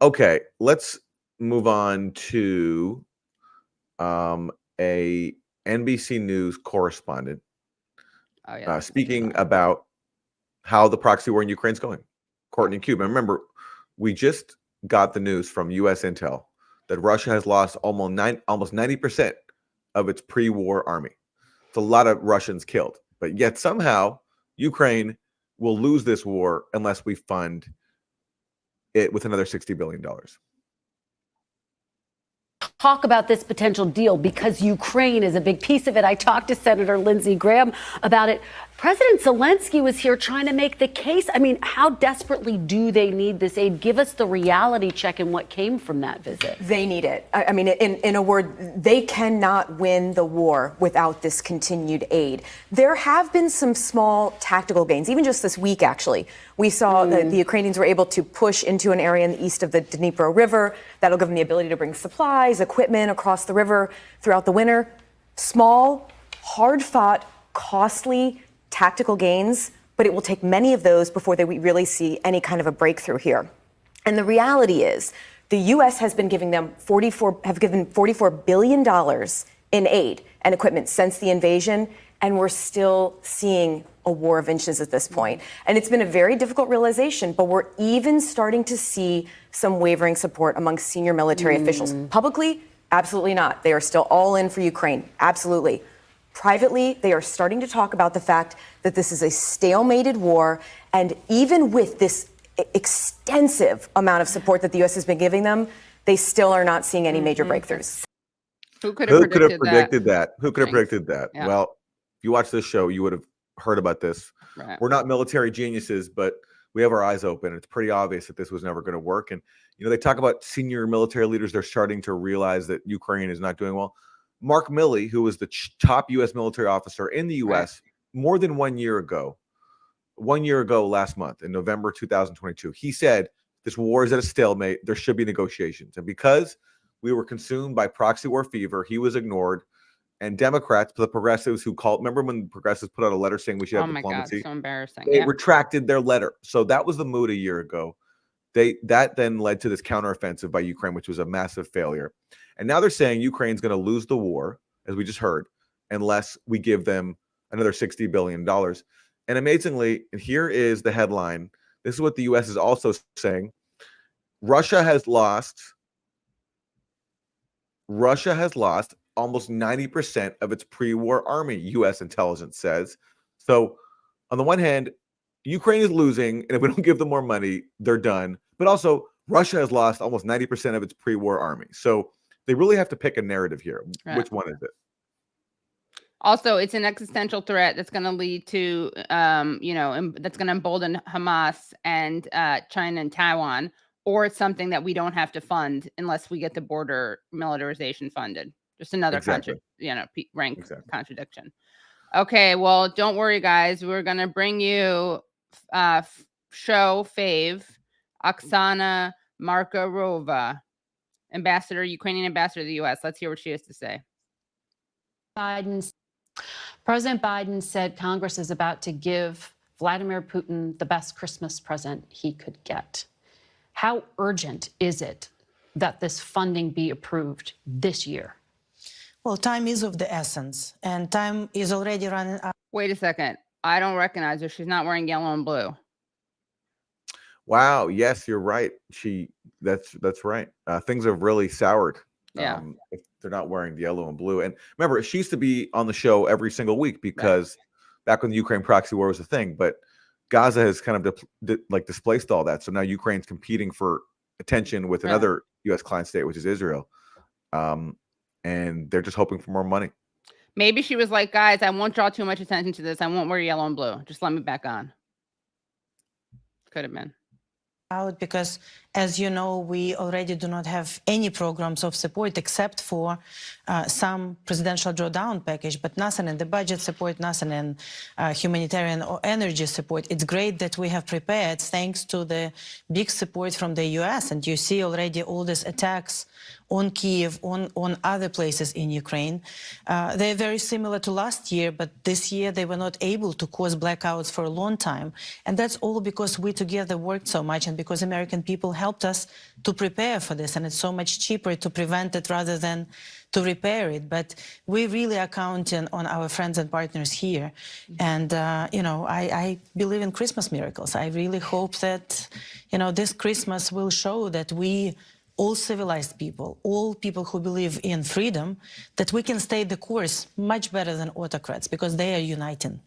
Okay, let's move on to a NBC News correspondent speaking about how the proxy war in Ukraine is going. Courtney Cube. And remember, we just got the news from U.S. Intel that Russia has lost almost 90% of its pre-war army. It's a lot of Russians killed, but yet somehow Ukraine will lose this war unless we fund it with another $60 billion. Talk about this potential deal because Ukraine is a big piece of it. I talked to Senator Lindsey Graham about it. President Zelensky was here trying to make the case. I mean, how desperately do they need this aid? Give us the reality check and what came from that visit. They need it. I mean, in a word, they cannot win the war without this continued aid. There have been some small tactical gains, even just this week, actually. We saw that the Ukrainians were able to push into an area in the east of the Dnipro River. That'll give them the ability to bring supplies, equipment across the river throughout the winter. Small, hard-fought, costly tactical gains, but it will take many of those before we really see any kind of a breakthrough here. And the reality is the U.S. has been giving them $44 billion in aid and equipment since the invasion, and we're still seeing a war of inches at this point. And it's been a very difficult realization, but we're even starting to see some wavering support among senior military officials. Publicly, absolutely not. They are still all in for Ukraine. Absolutely. Privately, they are starting to talk about the fact that this is a stalemated war. And even with this extensive amount of support that the U.S. has been giving them, they still are not seeing any major breakthroughs. Who could have predicted that? Who could have predicted that? Yeah. Well, if you watch this show, you would have heard about this. Right. We're not military geniuses, but we have our eyes open. It's pretty obvious that this was never going to work. And, you know, they talk about senior military leaders. They're starting to realize that Ukraine is not doing well. Mark Milley, who was the top U.S. military officer in the U.S. more than 1 year ago, last month in November 2022, he said this war is at a stalemate. There should be negotiations. And because we were consumed by proxy war fever, he was ignored. and Democrats, the progressives who called, remember when progressives put out a letter saying we should have diplomacy? God, so embarrassing. They retracted their letter. So that was the mood a year ago. That then led to this counteroffensive by Ukraine, which was a massive failure. And now they're saying Ukraine's going to lose the war, as we just heard, unless we give them another $60 billion. And amazingly, and here is the headline. This is what the U.S. is also saying. Russia has lost almost 90% of its pre-war army, U.S. intelligence says. So on the one hand, Ukraine is losing, and if we don't give them more money, they're done. But also, Russia has lost almost 90% of its pre-war army. So they really have to pick a narrative here. Right. Which one is it? Also, it's an existential threat that's going to lead to, that's going to embolden Hamas and China and Taiwan, or it's something that we don't have to fund unless we get the border militarization funded. Just another contradiction. Okay, well, don't worry, guys. We're going to bring you show fave Oksana Markarova, Ukrainian ambassador to the U.S. Let's hear what she has to say. President Biden said Congress is about to give Vladimir Putin the best Christmas present he could get. How urgent is it that this funding be approved this year? Well, time is of the essence, and time is already running out. Wait a second. I don't recognize her. She's not wearing yellow and blue. Wow. Yes, you're right. That's right. Things have really soured. Yeah. If they're not wearing the yellow and blue. And remember, she used to be on the show every single week because back when the Ukraine proxy war was a thing, but Gaza has kind of displaced all that. So now Ukraine's competing for attention with another U.S. client state, which is Israel. And they're just hoping for more money. Maybe she was like, guys, I won't draw too much attention to this. I won't wear yellow and blue. Just let me back on. Could have been. Out because, as you know, we already do not have any programs of support except for some presidential drawdown package, but nothing in the budget support, nothing in humanitarian or energy support. It's great that we have prepared thanks to the big support from the U.S. And you see already all these attacks on Kyiv, on other places in Ukraine. They're very similar to last year, but this year they were not able to cause blackouts for a long time. And that's all because we together worked so much and because American people helped us to prepare for this. And it's so much cheaper to prevent it rather than to repair it. But we really are counting on our friends and partners here. And, I believe in Christmas miracles. I really hope that, this Christmas will show that we, all civilized people, all people who believe in freedom, that we can stay the course much better than autocrats because they are uniting.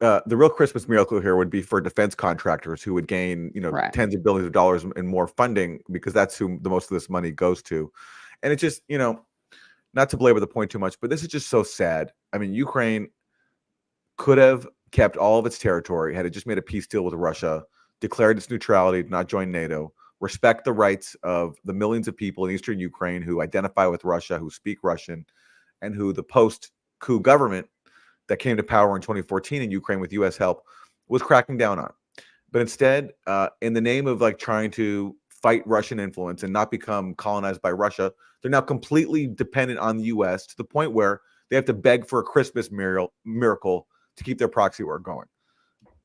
The real Christmas miracle here would be for defense contractors who would gain, tens of billions of dollars in more funding because that's who the most of this money goes to. And it's just, not to belabor the point too much, but this is just so sad. I mean, Ukraine could have kept all of its territory had it just made a peace deal with Russia, declared its neutrality, not join NATO, respect the rights of the millions of people in eastern Ukraine who identify with Russia, who speak Russian, and who the post-coup government that came to power in 2014 in Ukraine with U.S. help was cracking down on. But instead, in the name of trying to fight Russian influence and not become colonized by Russia, they're now completely dependent on the U.S. to the point where they have to beg for a Christmas miracle to keep their proxy war going.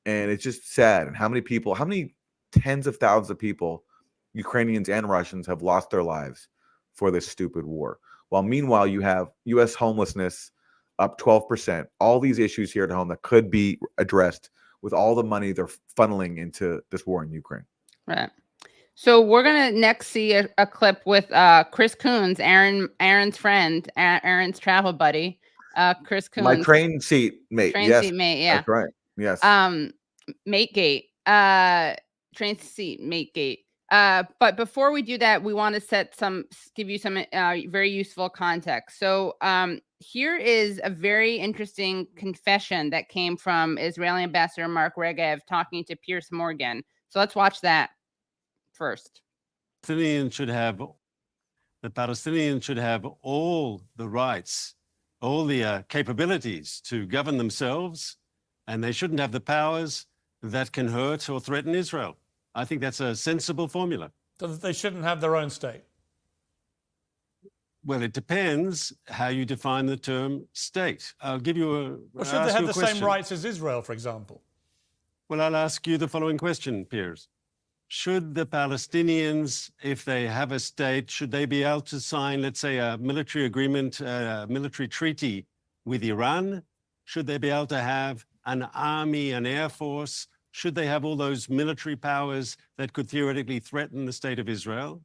And it's just sad. And how many tens of thousands of people, Ukrainians and Russians, have lost their lives for this stupid war. While meanwhile, you have U.S. homelessness up 12%, all these issues here at home that could be addressed with all the money they're funneling into this war in Ukraine. Right. So we're going to next see a clip with Chris Coons, Aaron's friend, Aaron's travel buddy, Chris Coons. My train seat mate. Seat mate, yeah. That's right. Yes. Mategate, train seat Mategate. But before we do that, we want to give you some very useful context. So here is a very interesting confession that came from Israeli Ambassador Mark Regev talking to Piers Morgan. So let's watch that first. The Palestinians should have all the rights, all the capabilities to govern themselves, and they shouldn't have the powers that can hurt or threaten Israel. I think that's a sensible formula. So that they shouldn't have their own state. Well, it depends how you define the term state. I'll give you a. Well, should they have the same rights as Israel, for example? Well, I'll ask you the following question, Piers. Should the Palestinians, if they have a state, should they be able to sign, let's say, a military agreement, a military treaty with Iran? Should they be able to have an army, an air force? Should they have all those military powers that could theoretically threaten the state of Israel?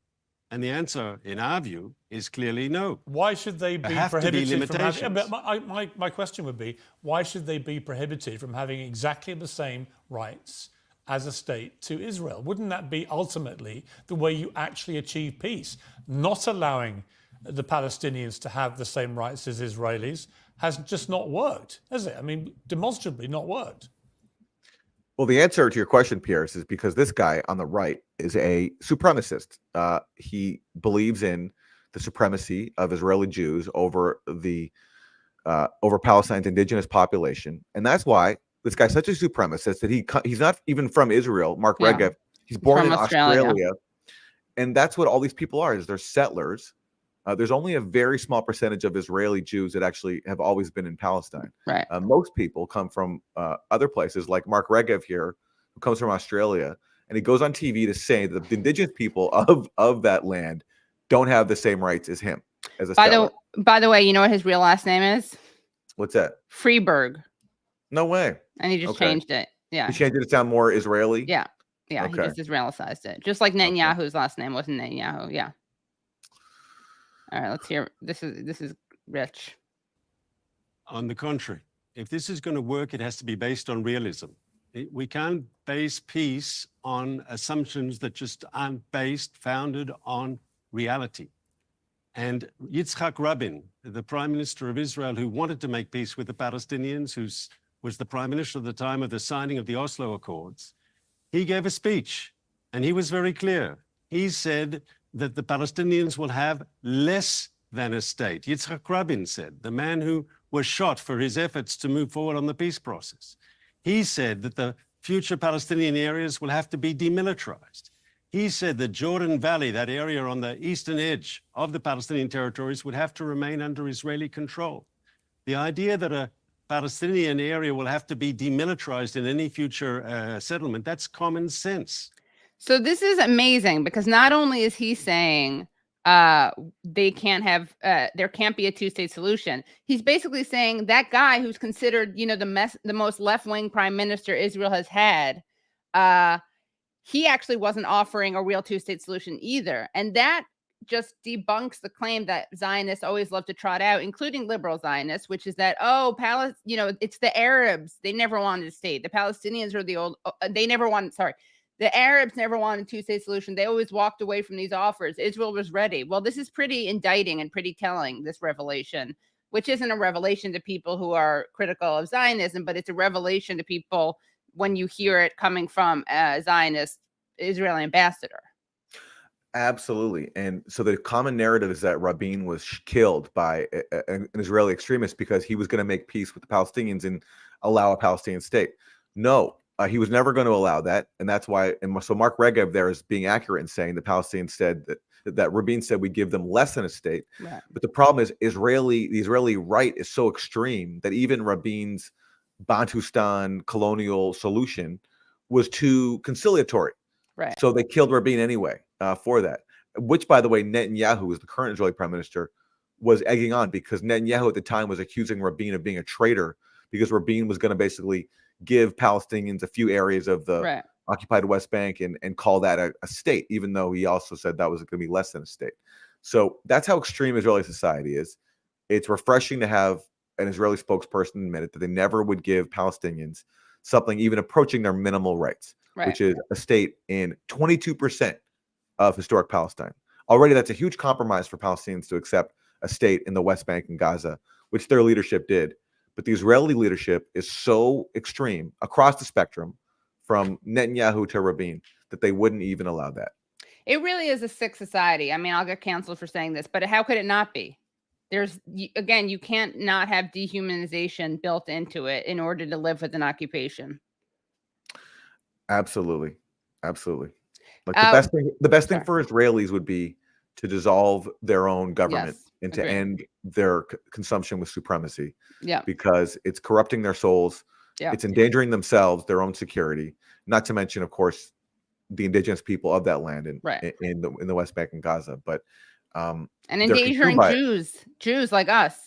And the answer, in our view, is clearly no. Why should they be prohibited from having... My question would be, why should they be prohibited from having exactly the same rights as a state to Israel? Wouldn't that be ultimately the way you actually achieve peace? Not allowing the Palestinians to have the same rights as Israelis has just not worked, has it? I mean, demonstrably not worked. Well, the answer to your question, Pierce, is because this guy on the right is a supremacist. He believes in the supremacy of Israeli Jews over Palestine's indigenous population, and that's why this guy's such a supremacist that he's not even from Israel. Mark Regev, he's born in Australia, and that's what all these people are. Is they're settlers. There's only a very small percentage of Israeli Jews that actually have always been in Palestine. Right. Most people come from other places, like Mark Regev here, who comes from Australia, and he goes on TV to say that the indigenous people of that land don't have the same rights as him as a settler. By the way, you know what his real last name is? What's that? Freeberg. No way. And he just changed it. Yeah. He changed it to sound more Israeli? Yeah. Yeah. Okay. He just Israelicized it. Just like Netanyahu's last name wasn't Netanyahu. Yeah. All right, let's hear. This is Rich. On the contrary, if this is going to work, it has to be based on realism. We can't base peace on assumptions that just aren't founded on reality. And Yitzhak Rabin, the Prime Minister of Israel, who wanted to make peace with the Palestinians, who was the Prime Minister at the time of the signing of the Oslo Accords, he gave a speech, and he was very clear. He said that the Palestinians will have less than a state. Yitzhak Rabin said, the man who was shot for his efforts to move forward on the peace process. He said that the future Palestinian areas will have to be demilitarized. He said that Jordan Valley, that area on the eastern edge of the Palestinian territories, would have to remain under Israeli control. The idea that a Palestinian area will have to be demilitarized in any future settlement, that's common sense. So this is amazing because not only is he saying they can't have there can't be a two-state solution. He's basically saying that guy who's considered, you know, the most left-wing prime minister Israel has had, he actually wasn't offering a real two-state solution either. And that just debunks the claim that Zionists always love to trot out, including liberal Zionists, which is that, you know, it's the Arabs. They never wanted a state. The Palestinians are the Arabs never wanted a two-state solution. They always walked away from these offers. Israel was ready. Well, this is pretty indicting and pretty telling, this revelation, which isn't a revelation to people who are critical of Zionism, but it's a revelation to people when you hear it coming from a Zionist Israeli ambassador. Absolutely. And so the common narrative is that Rabin was killed by an Israeli extremist because he was going to make peace with the Palestinians and allow a Palestinian state. No. He was never going to allow that, and that's why. And so Mark Regev there is being accurate in saying the Palestinians said that Rabin said we give them less than a state. Right. But the problem is the Israeli right is so extreme that even Rabin's Bantustan colonial solution was too conciliatory. Right. So they killed Rabin anyway for that. Which, by the way, Netanyahu, who is the current Israeli prime minister, was egging on because Netanyahu at the time was accusing Rabin of being a traitor because Rabin was going to basically give Palestinians a few areas of the occupied West Bank and call that a state, even though he also said that was going to be less than a state. So that's how extreme Israeli society is. It's refreshing to have an Israeli spokesperson admit it, that they never would give Palestinians something even approaching their minimal rights, which is a state in 22% of historic Palestine. Already, that's a huge compromise for Palestinians to accept a state in the West Bank and Gaza, which their leadership did. But the Israeli leadership is so extreme across the spectrum, from Netanyahu to Rabin, that they wouldn't even allow that. It really is a sick society. I mean, I'll get canceled for saying this, but how could it not be? Again, you can't not have dehumanization built into it in order to live with an occupation. Absolutely. Absolutely. Like the best thing for Israelis would be to dissolve their own government and to end their consumption with supremacy. Yeah. Because it's corrupting their souls. Yeah. It's endangering themselves, their own security, not to mention, of course, the indigenous people of that land in the West Bank and Gaza. But and endangering Jews like us,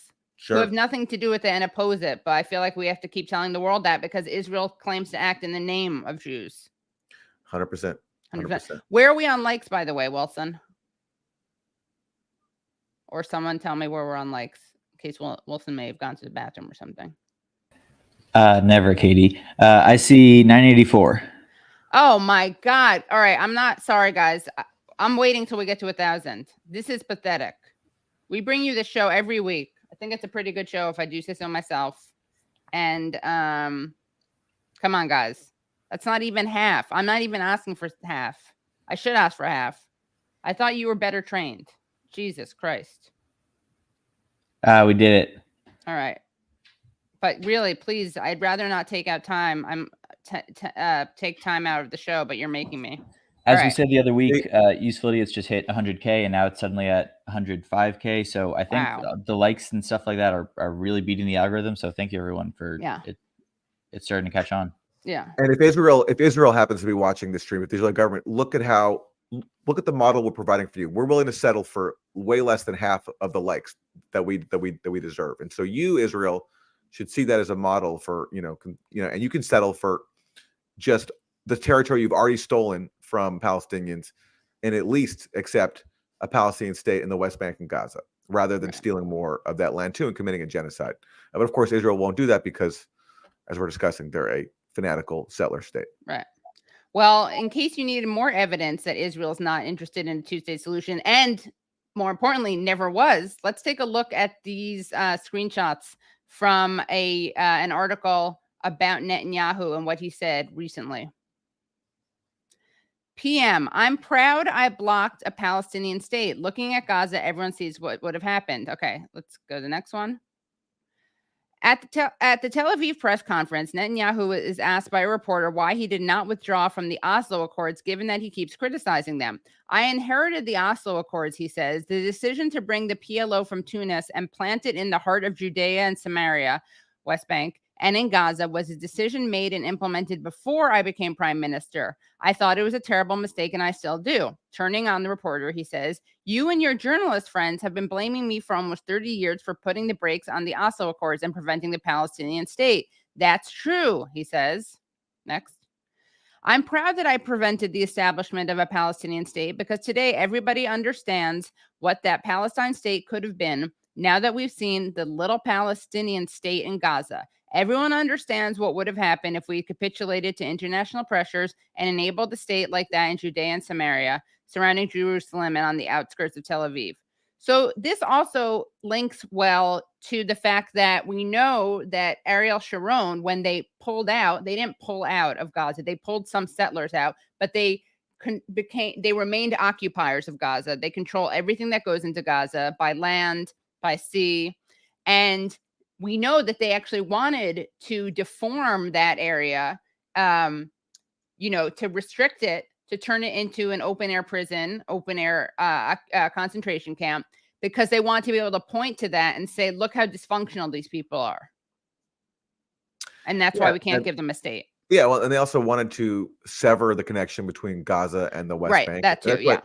who have nothing to do with it and oppose it. But I feel like we have to keep telling the world that, because Israel claims to act in the name of Jews. 100%. 100%. Where are we on likes, by the way, Wilson? Or someone tell me where we're on likes, in case Wilson may have gone to the bathroom or something. Never, Katie. I see 984. Oh my God. All right. I'm not sorry, guys. I'm waiting till we get to 1,000. This is pathetic. We bring you this show every week. I think it's a pretty good show, if I do say so myself. And come on, guys. That's not even half. I'm not even asking for half. I should ask for half. I thought you were better trained. Jesus Christ. We did it. All right. But really, please, I'd rather not take out time. Take time out of the show, but you're making me. As we said the other week, Useful Idiots just hit 100K, and now it's suddenly at 105K. So I think the likes and stuff like that are really beating the algorithm. So thank you, everyone, for it. It's starting to catch on. Yeah. And if Israel happens to be watching this stream, if the Israeli government, look at the model we're providing for you. We're willing to settle for way less than half of the likes that we deserve. And so you, Israel, should see that as a model for, and you can settle for just the territory you've already stolen from Palestinians, and at least accept a Palestinian state in the West Bank and Gaza, rather than stealing more of that land too and committing a genocide. But of course, Israel won't do that because, as we're discussing, they're a fanatical settler state. Right. Well, in case you needed more evidence that Israel is not interested in a two-state solution, and more importantly, never was, let's take a look at these screenshots from an article about Netanyahu and what he said recently. PM, I'm proud I blocked a Palestinian state. Looking at Gaza, everyone sees what would have happened. Okay, let's go to the next one. At the Tel Aviv press conference, Netanyahu is asked by a reporter why he did not withdraw from the Oslo Accords, given that he keeps criticizing them. I inherited the Oslo Accords, he says. The decision to bring the PLO from Tunis and plant it in the heart of Judea and Samaria, West Bank, and in Gaza was a decision made and implemented before I became prime minister. I thought it was a terrible mistake, and I still do. Turning on the reporter, he says, you and your journalist friends have been blaming me for almost 30 years for putting the brakes on the Oslo Accords and preventing the Palestinian state. That's true, he says. Next. I'm proud that I prevented the establishment of a Palestinian state, because today everybody understands what that Palestine state could have been now that we've seen the little Palestinian state in Gaza. Everyone understands what would have happened if we capitulated to international pressures and enabled a state like that in Judea and Samaria, surrounding Jerusalem and on the outskirts of Tel Aviv. So this also links well to the fact that we know that Ariel Sharon, when they pulled out, they didn't pull out of Gaza. They pulled some settlers out, but they remained occupiers of Gaza. They control everything that goes into Gaza by land, by sea, and we know that they actually wanted to deform that area, to restrict it, to turn it into an open air prison, open air concentration camp, because they want to be able to point to that and say, look how dysfunctional these people are. And that's why we can't give them a state. Yeah, well, and they also wanted to sever the connection between Gaza and the West Bank. That too,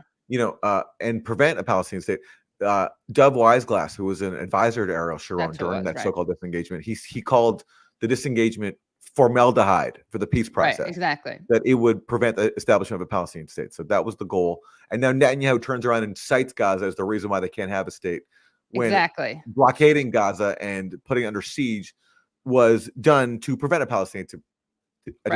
and prevent a Palestinian state. Dov Weisglass, who was an advisor to Ariel Sharon during that so-called disengagement, he called the disengagement formaldehyde for the peace process. Right, exactly. That it would prevent the establishment of a Palestinian state. So that was the goal. And now Netanyahu turns around and cites Gaza as the reason why they can't have a state. When blockading Gaza and putting it under siege was done to prevent a Palestinian to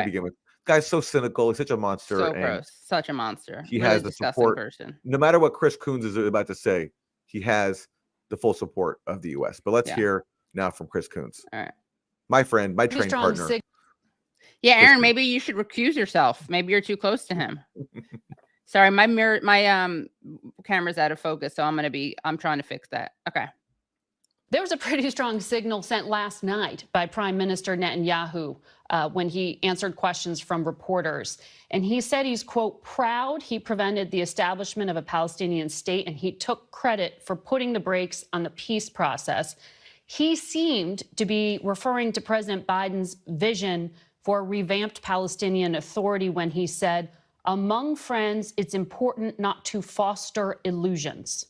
begin with. Guy's so cynical. He's such a monster. So gross. Such a monster. He really has the support. Person. No matter what Chris Coons is about to say, he has the full support of the U.S. But let's hear now from Chris Coons. All right. My friend, my trained partner. Yeah, Aaron, maybe you should recuse yourself. Maybe you're too close to him. Sorry, my camera's out of focus, so I'm trying to fix that. Okay. There was a pretty strong signal sent last night by Prime Minister Netanyahu when he answered questions from reporters. And he said he's, quote, proud he prevented the establishment of a Palestinian state, and he took credit for putting the brakes on the peace process. He seemed to be referring to President Biden's vision for a revamped Palestinian Authority when he said, among friends, it's important not to foster illusions.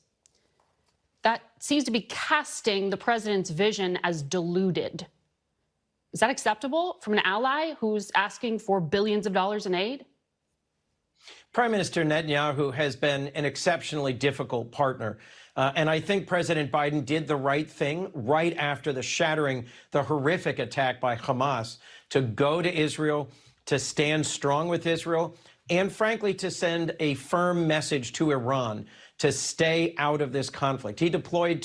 That seems to be casting the president's vision as deluded. Is that acceptable from an ally who's asking for billions of dollars in aid? Prime Minister Netanyahu has been an exceptionally difficult partner. And I think President Biden did the right thing right after the horrific attack by Hamas, to go to Israel, to stand strong with Israel, and frankly, to send a firm message to Iran to stay out of this conflict. He deployed.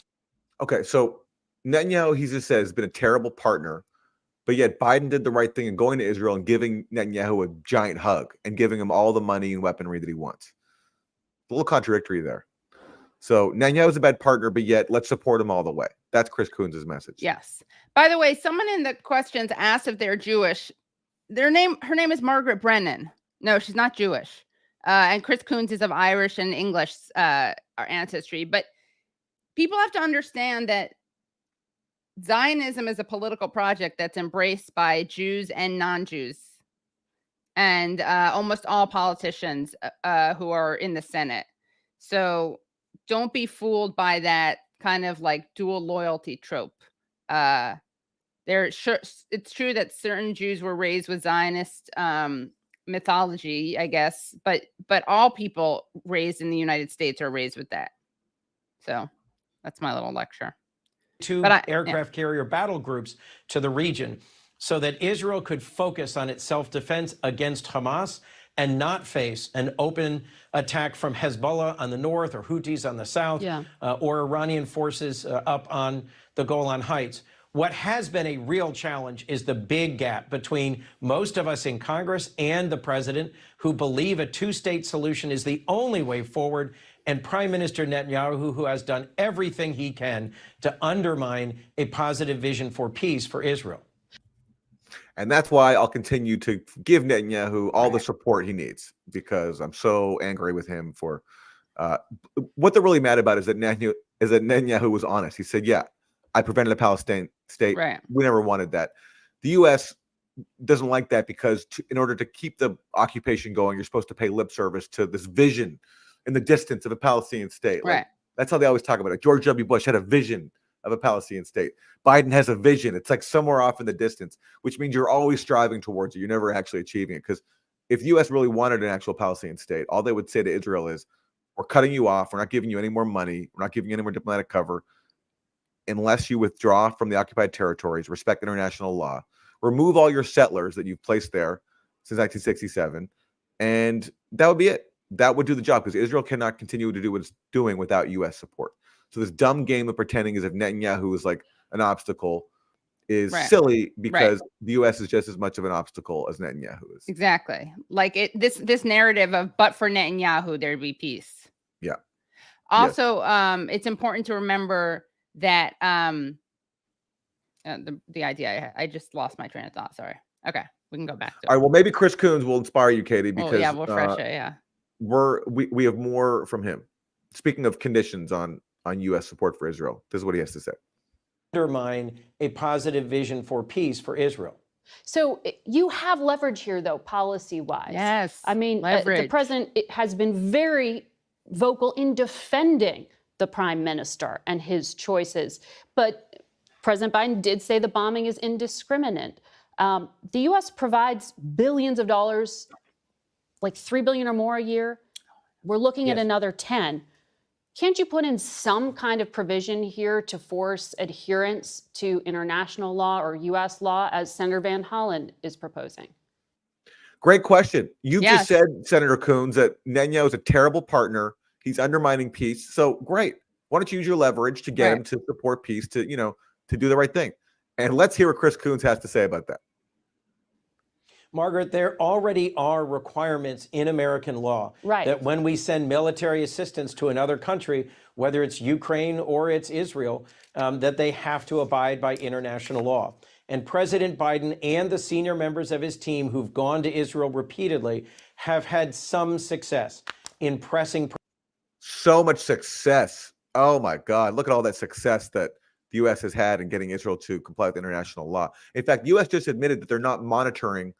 Okay, so Netanyahu, he just says, has been a terrible partner, but yet Biden did the right thing in going to Israel and giving Netanyahu a giant hug and giving him all the money and weaponry that he wants. A little contradictory there. So Netanyahu's a bad partner, but yet let's support him all the way. That's Chris Coons' message. Yes. By the way, someone in the questions asked if they're Jewish. Her name is Margaret Brennan. No, she's not Jewish. And Chris Coons is of Irish and English ancestry. But people have to understand that Zionism is a political project that's embraced by Jews and non-Jews, and almost all politicians who are in the Senate. So don't be fooled by that kind of like dual loyalty trope. It's true that certain Jews were raised with Zionist mythology, I guess, but all people raised in the United States are raised with that. So that's my little lecture. Two aircraft carrier battle groups to the region so that Israel could focus on its self-defense against Hamas and not face an open attack from Hezbollah on the north or Houthis on the south, or Iranian forces up on the Golan Heights. What has been a real challenge is the big gap between most of us in Congress and the president, who believe a two-state solution is the only way forward, and Prime Minister Netanyahu, who has done everything he can to undermine a positive vision for peace for Israel. And that's why I'll continue to give Netanyahu all the support he needs, because I'm so angry with him for what they're really mad about is that Netanyahu was honest. He said, yeah, I prevented a Palestine state. Right. We never wanted that. The U.S. doesn't like that because in order to keep the occupation going, you're supposed to pay lip service to this vision in the distance of a Palestinian state. Right. Like, that's how they always talk about it. George W. Bush had a vision of a Palestinian state. Biden has a vision. It's like somewhere off in the distance, which means you're always striving towards it. You're never actually achieving it. Because if the U.S. really wanted an actual Palestinian state, all they would say to Israel is, we're cutting you off. We're not giving you any more money. We're not giving you any more diplomatic cover unless you withdraw from the occupied territories, respect international law, remove all your settlers that you've placed there since 1967, and that would be it. That would do the job, because Israel cannot continue to do what it's doing without U.S. support. So this dumb game of pretending as if Netanyahu is like an obstacle is silly, because the U.S. is just as much of an obstacle as Netanyahu is. Exactly. Like this narrative of, but for Netanyahu, there'd be peace. Yeah. Also, it's important to remember that the idea, I just lost my train of thought. Sorry. Okay. We can go back to it. All right. Well, maybe Chris Coons will inspire you, Katie, because we'll fresh it. Yeah. We have more from him. Speaking of conditions on U.S. support for Israel, this is what he has to say. Undermine a positive vision for peace for Israel. So you have leverage here, though, policy-wise. Yes. I mean, the president has been very vocal in defending the prime minister and his choices. But President Biden did say the bombing is indiscriminate. The U.S. provides billions of dollars, like $3 billion or more a year. We're looking at another 10. Can't you put in some kind of provision here to force adherence to international law or U.S. law, as Senator Van Hollen is proposing? Great question. You just said, Senator Coons, that Netanyahu is a terrible partner. He's undermining peace. So great. Why don't you use your leverage to get him to support peace, to do the right thing? And let's hear what Chris Coons has to say about that. Margaret, there already are requirements in American law that when we send military assistance to another country, whether it's Ukraine or it's Israel, that they have to abide by international law. And President Biden and the senior members of his team who've gone to Israel repeatedly have had some success in pressing. So much success. Oh my God. Look at all that success that the U.S. has had in getting Israel to comply with international law. In fact, the U.S. just admitted that they're not monitoring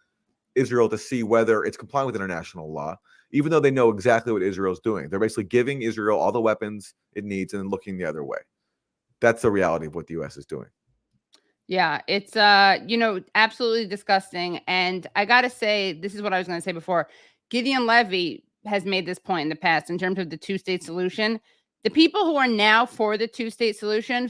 Israel to see whether it's complying with international law, even though they know exactly what Israel's doing. They're basically giving Israel all the weapons it needs and then looking the other way. That's the reality of what the U.S. is doing. Yeah, it's, absolutely disgusting. And I got to say, this is what I was going to say before. Gideon Levy has made this point in the past in terms of the two-state solution. The people who are now for the two-state solution,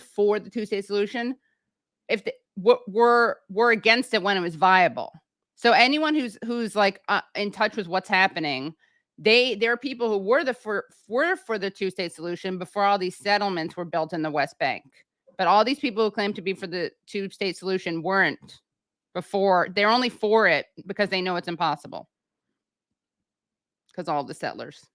if they were against it when it was viable. So anyone who's like in touch with what's happening, there are people who were for the two-state solution before all these settlements were built in the West Bank. But all these people who claim to be for the two-state solution weren't before. They're only for it because they know it's impossible. Because all the settlers.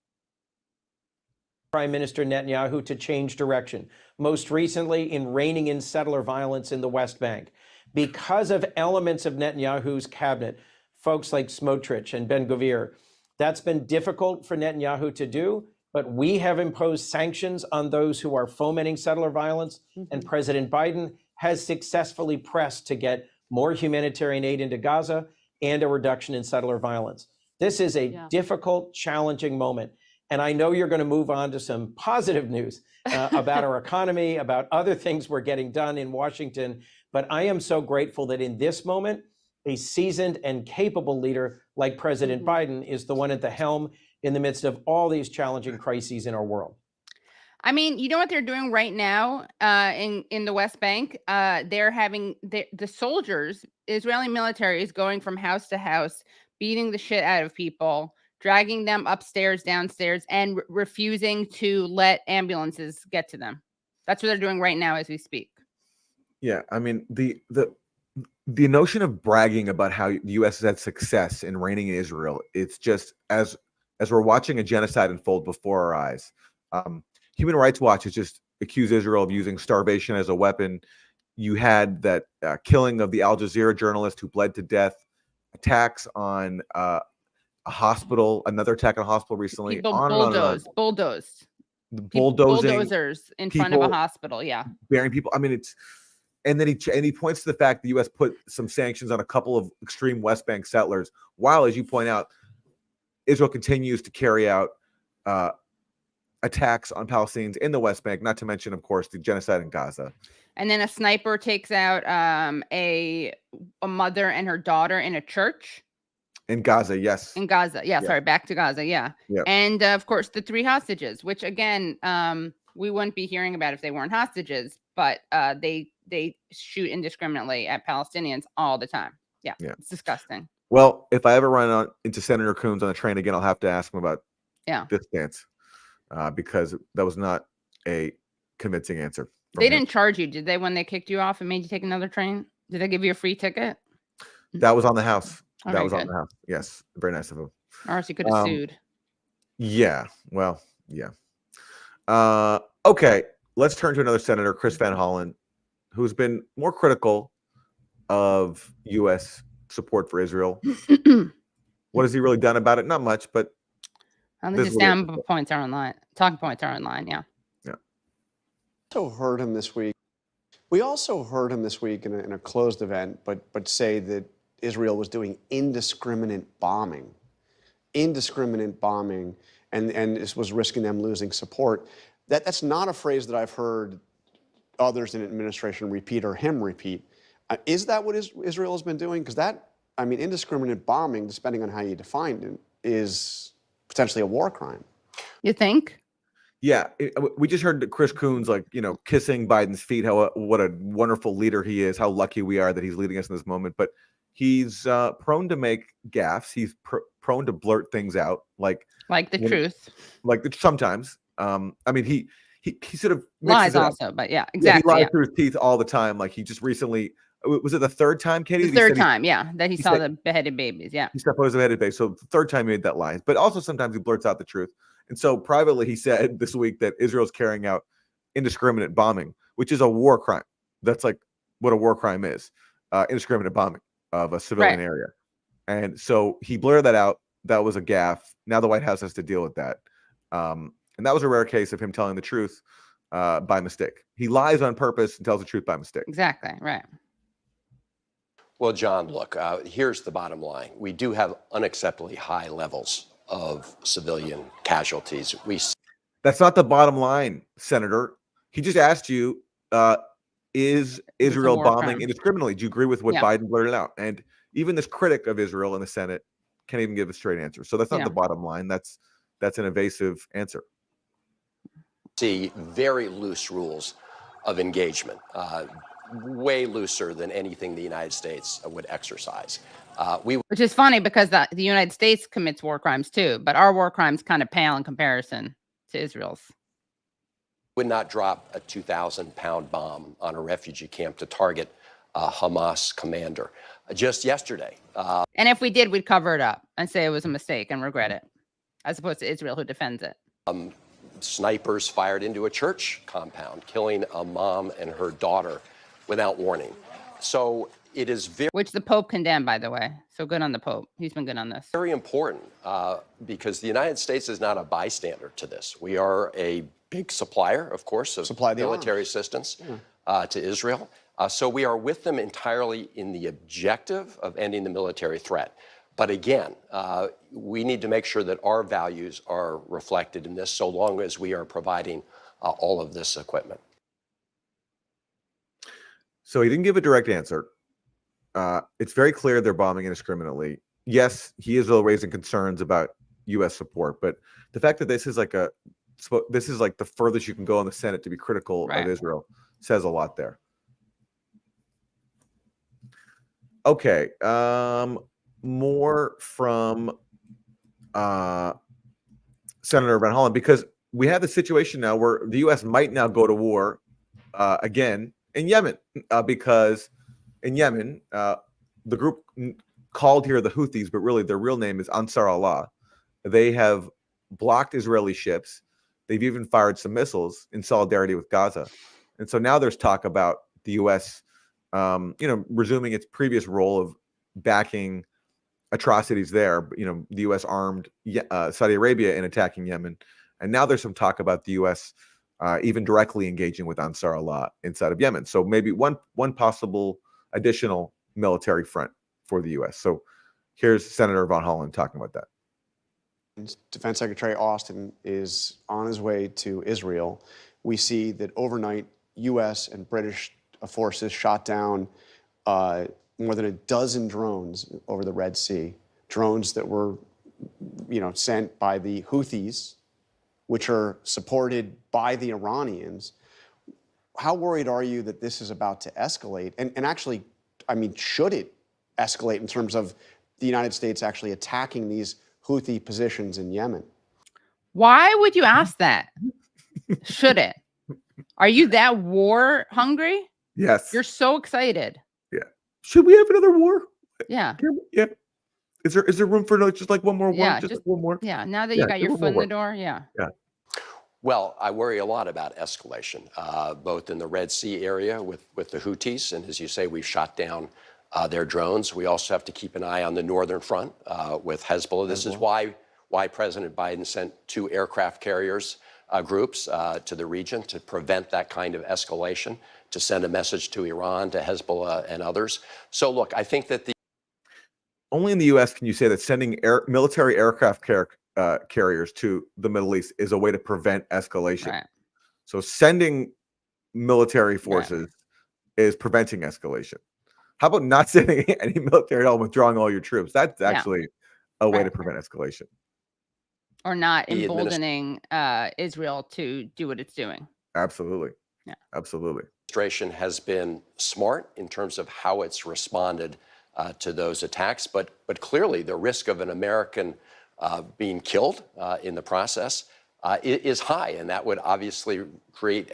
Prime Minister Netanyahu to change direction, most recently in reining in settler violence in the West Bank. Because of elements of Netanyahu's cabinet, folks like Smotrich and Ben-Gvir, that's been difficult for Netanyahu to do, but we have imposed sanctions on those who are fomenting settler violence, and President Biden has successfully pressed to get more humanitarian aid into Gaza and a reduction in settler violence. This is a difficult, challenging moment. And I know you're going to move on to some positive news about our economy, about other things we're getting done in Washington. But I am so grateful that in this moment, a seasoned and capable leader like President Biden is the one at the helm in the midst of all these challenging crises in our world. I mean, you know what they're doing right now in the West Bank? They're having the soldiers, Israeli military is going from house to house, beating the shit out of people, dragging them upstairs, downstairs, and refusing to let ambulances get to them. That's what they're doing right now as we speak. Yeah, I mean, the notion of bragging about how the U.S. has had success in reigning in Israel, it's just as we're watching a genocide unfold before our eyes. Human Rights Watch has just accused Israel of using starvation as a weapon. You had that killing of the Al Jazeera journalist who bled to death, attacks on a hospital, another attack on a hospital recently. People bulldozers in front of a hospital. Yeah, burying people. I mean, and then he points to the fact the U.S. put some sanctions on a couple of extreme West Bank settlers, while, as you point out, Israel continues to carry out attacks on Palestinians in the West Bank, not to mention, of course, the genocide in Gaza. And then a sniper takes out a mother and her daughter in a church. In Gaza, yes. In Gaza, yeah. Sorry, back to Gaza, yeah. And of course, the 3 hostages, which again, we wouldn't be hearing about if they weren't hostages, but they shoot indiscriminately at Palestinians all the time. Yeah, it's disgusting. Well, if I ever run into Senator Coons on the train again, I'll have to ask him about this stance because that was not a convincing answer. They didn't charge you, did they, when they kicked you off and made you take another train? Did they give you a free ticket? That was on the House. Okay, that was good. on the House. Yes, very nice of him. Or else you could have sued. Yeah, well, yeah. Okay, let's turn to another senator, Chris Van Hollen, who's been more critical of U.S. support for Israel. What has he really done about it? Not much, but talking points are online. Yeah. We also heard him this week in a closed event, but say that Israel was doing indiscriminate bombing, and this was risking them losing support. That's not a phrase that I've heard others in administration repeat or him repeat. Is that what Israel has been doing? Because indiscriminate bombing, depending on how you define it, is potentially a war crime. You think? Yeah, we just heard Chris Coons, kissing Biden's feet, what a wonderful leader he is, how lucky we are that he's leading us in this moment. But he's prone to make gaffes. He's prone to blurt things out, like the truth. Sometimes. He sort of lies also, but yeah, exactly. He lies through his teeth all the time. Like he just recently Was it the third time, Katie? The third time, yeah, that he saw the beheaded babies. Yeah, he supposedly beheaded babies. So the third time he made that lie, but also sometimes he blurts out the truth. And so privately, he said this week that Israel's carrying out indiscriminate bombing, which is a war crime. That's like what a war crime is: indiscriminate bombing of a civilian area. And so he blurted that out. That was a gaffe. Now the White House has to deal with that. And that was a rare case of him telling the truth by mistake. He lies on purpose and tells the truth by mistake. Exactly, right. Well, John, look, here's the bottom line. We do have unacceptably high levels of civilian casualties. That's not the bottom line, Senator. He just asked you, is Israel bombing indiscriminately? Do you agree with what Biden blurted out? And even this critic of Israel in the Senate can't even give a straight answer. So that's not the bottom line. That's an evasive answer. See very loose rules of engagement, way looser than anything the United States would exercise. Which is funny because the United States commits war crimes too, but our war crimes kind of pale in comparison to Israel's. Would not drop a 2,000-pound bomb on a refugee camp to target a Hamas commander. Just yesterday. And if we did, we'd cover it up and say it was a mistake and regret it, as opposed to Israel, who defends it. Snipers fired into a church compound, killing a mom and her daughter without warning. So it is very... Which the Pope condemned, by the way. So good on the Pope. He's been good on this. Very important because the United States is not a bystander to this. We are a big supplier, of course, of military assistance to Israel. So we are with them entirely in the objective of ending the military threat. But again, we need to make sure that our values are reflected in this so long as we are providing all of this equipment. So he didn't give a direct answer. It's very clear they're bombing indiscriminately. Yes, he is raising concerns about U.S. support, but the fact that this is like the furthest you can go in the Senate to be critical of Israel says a lot there. Okay, more from Senator Van Hollen, because we have the situation now where the U.S. might now go to war again in Yemen, because in Yemen, the group called here the Houthis, but really their real name is Ansar Allah. They have blocked Israeli ships. They've even fired some missiles in solidarity with Gaza. And so now there's talk about the U.S. Resuming its previous role of backing atrocities there. The U.S. armed Saudi Arabia in attacking Yemen. And now there's some talk about the U.S. Even directly engaging with Ansar Allah inside of Yemen. So maybe one possible additional military front for the U.S. So here's Senator Van Hollen talking about that. Defense Secretary Austin is on his way to Israel. We see that overnight, U.S. and British forces shot down more than a dozen drones over the Red Sea, drones that were, sent by the Houthis, which are supported by the Iranians. How worried are you that this is about to escalate? And actually, should it escalate in terms of the United States actually attacking these Houthi positions in Yemen? Why would you ask that? Should it? Are you that war hungry? Yes. You're so excited. Yeah. Should we have another war? Yeah. Yeah. Is there room for just like one more war? Yeah, just one more. Yeah. Now that you got your foot in the door. Yeah. Yeah. Well, I worry a lot about escalation, both in the Red Sea area with the Houthis, and as you say, we've shot down their drones. We also have to keep an eye on the northern front with Hezbollah. This is why President Biden sent 2 aircraft carriers groups to the region to prevent that kind of escalation, to send a message to Iran, to Hezbollah and others. So look, I think that only in the U.S. can you say that sending military aircraft carriers to the Middle East is a way to prevent escalation. Right. So sending military forces is preventing escalation. How about not sending any military at all, withdrawing all your troops? That's actually a way to prevent escalation. Or not emboldening Israel to do what it's doing. Absolutely. Yeah. Absolutely. Administration has been smart in terms of how it's responded to those attacks, but clearly the risk of an American being killed in the process is high, and that would obviously create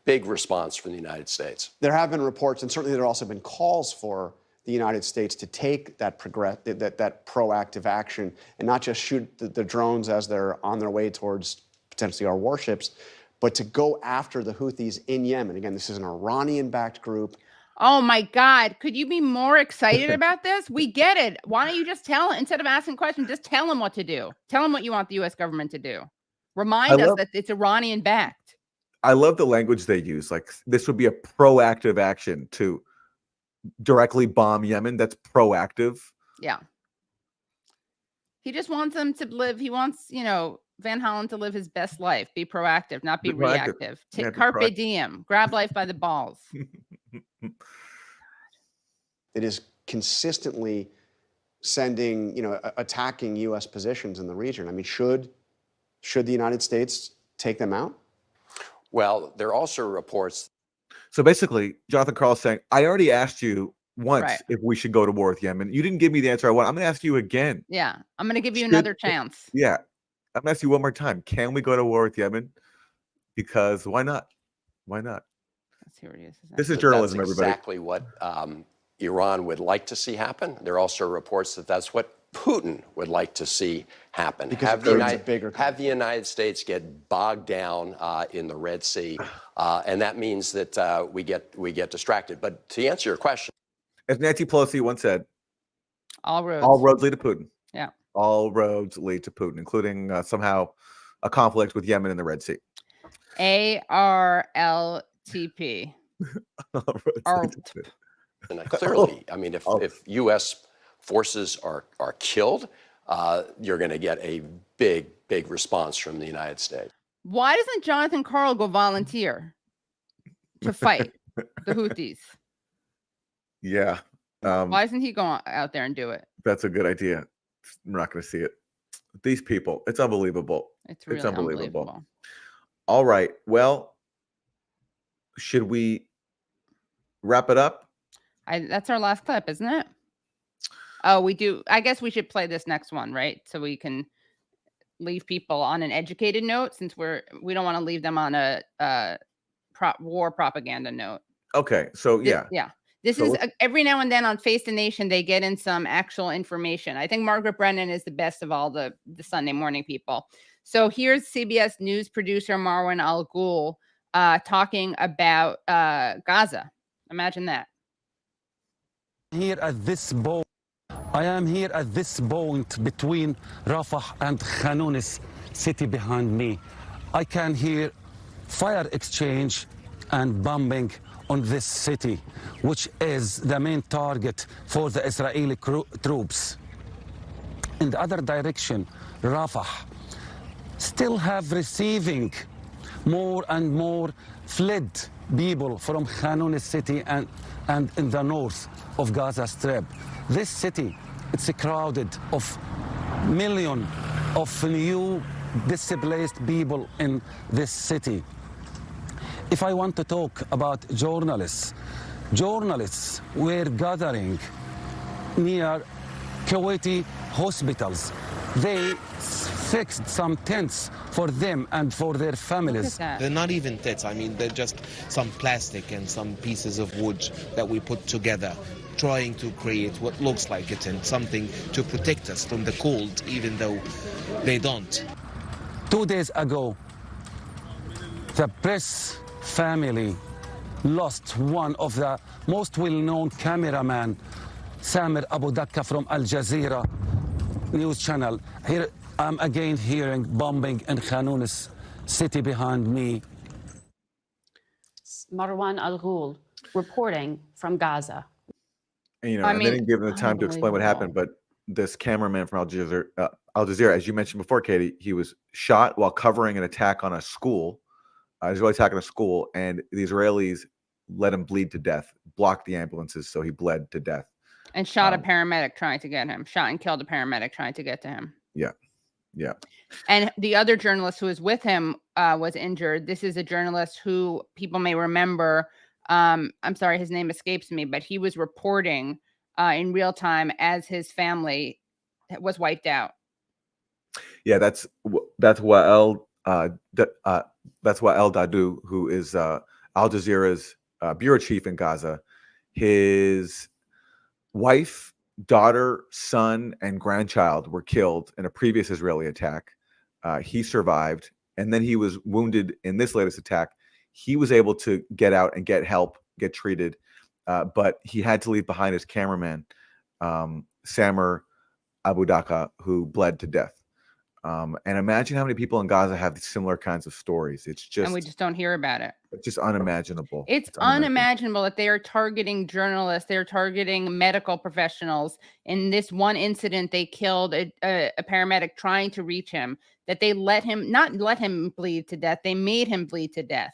big response from the United States. There have been reports, and certainly there have also been calls for the United States to take that proactive action and not just shoot the drones as they're on their way towards potentially our warships, but to go after the Houthis in Yemen. Again, this is an Iranian-backed group. Oh my God. Could you be more excited about this? We get it. Why don't you just instead of asking questions, just tell them what to do. Tell them what you want the U.S. government to do. Remind us that it's Iranian-backed. I love the language they use. Like, this would be a proactive action to directly bomb Yemen. That's proactive. Yeah. He just wants them to live. He wants, Van Hollen to live his best life. Be proactive, not be reactive. Carpe diem. Grab life by the balls. It is consistently sending, attacking U.S. positions in the region. I mean, should the United States take them out? Well, there are also reports. So basically, Jonathan Karl is saying, I already asked you once if we should go to war with Yemen. You didn't give me the answer I want. I'm going to ask you again. Yeah, I'm going to give you another chance. Yeah, I'm going to ask you one more time. Can we go to war with Yemen? Because why not? Why not? Let's see where it is. This is journalism, that's everybody. Exactly what Iran would like to see happen. There are also reports that that's what Putin would like to see happen. Because have the United States get bogged down in the Red Sea, and that means that we get distracted. But to answer your question, as Nancy Pelosi once said, all roads lead to Putin. Yeah, all roads lead to Putin, including somehow a conflict with Yemen and the Red Sea. ARLTP. And clearly, I mean, if U.S. forces are killed, you're going to get a big response from the United States. Why doesn't Jonathan Karl go volunteer to fight the Houthis? Yeah. Why doesn't he go out there and do it? That's a good idea. We're not going to see it. These people, it's unbelievable. It's really unbelievable. All right. Well, should we wrap it up? That's our last clip, isn't it? Oh, we do. I guess we should play this next one, right? So we can leave people on an educated note, since we don't want to leave them on a war propaganda note. Okay. So yeah. This is every now and then on Face the Nation, they get in some actual information. I think Margaret Brennan is the best of all the Sunday morning people. So here's CBS News producer Marwan Al-Ghul talking about Gaza. Imagine that. Here at this point, I am here at this point between Rafah and Khan Younis city behind me. I can hear fire exchange and bombing on this city, which is the main target for the Israeli troops. In the other direction, Rafah still have receiving more and more fled people from Khan Younis city and in the north of Gaza Strip. This city, it's crowded of millions of new displaced people in this city. If I want to talk about journalists were gathering near Kuwaiti hospitals. They fixed some tents for them and for their families. They're not even tents. I mean, they're just some plastic and some pieces of wood that we put together, trying to create what looks like a tent, something to protect us from the cold, even though they don't. 2 days ago, the press family lost one of the most well-known cameraman, Samir Abu Dakka from Al Jazeera news channel. Here I'm again hearing bombing in Khan Younis city behind me. Marwan Al-Ghul reporting from Gaza. And, they didn't give them the time to explain what happened, but this cameraman from Al Jazeera, as you mentioned before, Katie, he was shot while covering an attack on a school. Israeli attack on a school, and the Israelis let him bleed to death, blocked the ambulances, so he bled to death. And shot a paramedic trying to get him. Shot and killed a paramedic trying to get to him. Yeah. And the other journalist who was with him was injured. This is a journalist who people may remember. I'm sorry, his name escapes me, but he was reporting in real time as his family was wiped out. Yeah, that's Wael Dadu, who is Al Jazeera's bureau chief in Gaza. His wife, daughter, son, and grandchild were killed in a previous Israeli attack. He survived, and then he was wounded in this latest attack. He was able to get out and get help, get treated, but he had to leave behind his cameraman, Samer Abu Daka, who bled to death. And imagine how many people in Gaza have similar kinds of stories. It's just, and we just don't hear about it. It's just unimaginable. It's unimaginable that they are targeting journalists. They're targeting medical professionals. In this one incident, they killed a paramedic trying to reach him. That they not let him bleed to death. They made him bleed to death.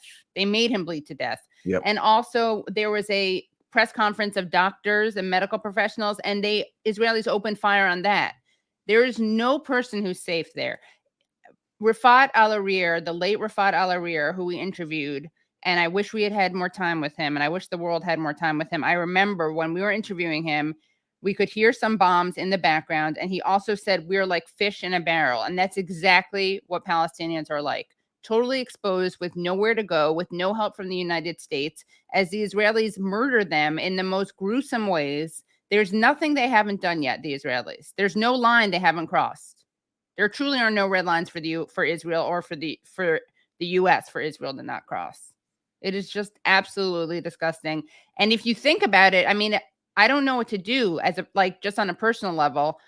Yep. And also, there was a press conference of doctors and medical professionals, and Israelis opened fire on that. There is no person who's safe there. Rafat Al-Arir, the late Rafat Al-Arir, who we interviewed, and I wish we had had more time with him, and I wish the world had more time with him. I remember when we were interviewing him, we could hear some bombs in the background, and he also said, we're like fish in a barrel, and that's exactly what Palestinians are like. Totally exposed with nowhere to go, with no help from the United States, as the Israelis murder them in the most gruesome ways. There's nothing they haven't done yet, the Israelis. There's no line they haven't crossed. There truly are no red lines for Israel or for the US for Israel to not cross. It is just absolutely disgusting. And if you think about it, I mean, I don't know what to do just on a personal level.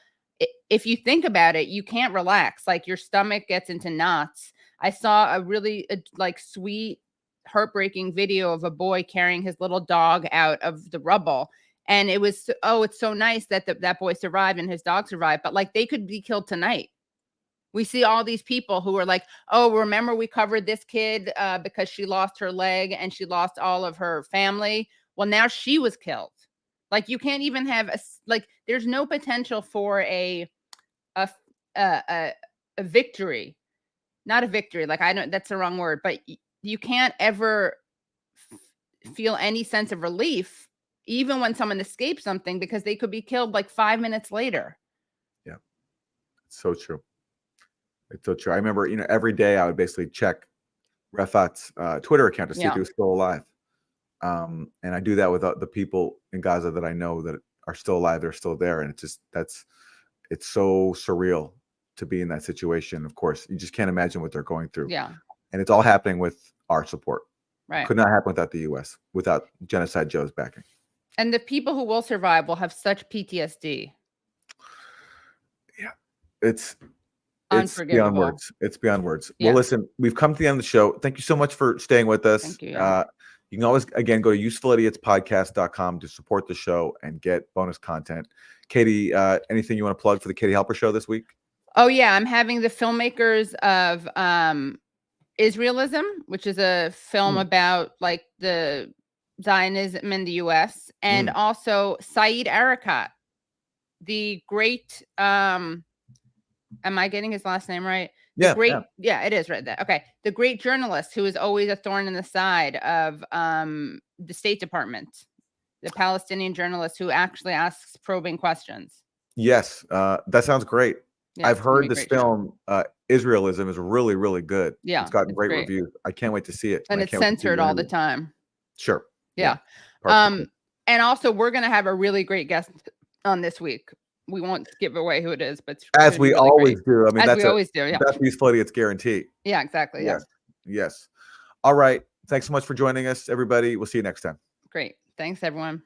If you think about it, you can't relax. Like your stomach gets into knots. I saw a really sweet, heartbreaking video of a boy carrying his little dog out of the rubble. And it was, it's so nice that that boy survived and his dog survived. But like they could be killed tonight. We see all these people who are like, oh, remember we covered this kid because she lost her leg and she lost all of her family. Well, now she was killed. Like you can't even have there's no potential for a victory. Not a victory. That's the wrong word, but you can't ever feel any sense of relief, even when someone escapes something, because they could be killed 5 minutes later. Yeah. It's so true. It's so true. I remember, every day I would basically check Rafat's Twitter account to see if he was still alive. And I do that with the people in Gaza that I know that are still alive. They're still there. And it's so surreal to be in that situation. Of course, you just can't imagine what they're going through. Yeah. And it's all happening with our support. Right. Could not happen without the U.S., without Genocide Joe's backing. And the people who will survive will have such PTSD. Yeah. It's unforgivable. Beyond words. It's beyond words. Yeah. Well, listen, we've come to the end of the show. Thank you so much for staying with us. Thank you. You can always, again, go to usefulidiots.podcast.com to support the show and get bonus content. Katie, anything you want to plug for the Katie Halper Show this week? Oh, yeah. I'm having the filmmakers of Israelism, which is a film about the Zionism in the U.S. and also Saeed Erekat, the great, am I getting his last name right? Yeah, it is right there. Okay. The great journalist who is always a thorn in the side of the State Department, the Palestinian journalist who actually asks probing questions. Yes. That sounds great. Yeah, I've heard this film, Israelism, is really, really good. Yeah. It's gotten great reviews. I can't wait to see it. And it's censored all the time. Sure. Yeah. And also we're going to have a really great guest on this week. We won't give away who it is, but as we really always do. I mean, that's always do. Yeah. That's Useful Idiots guarantee. Yeah, exactly. Yes. Yes. All right. Thanks so much for joining us, everybody. We'll see you next time. Great. Thanks, everyone.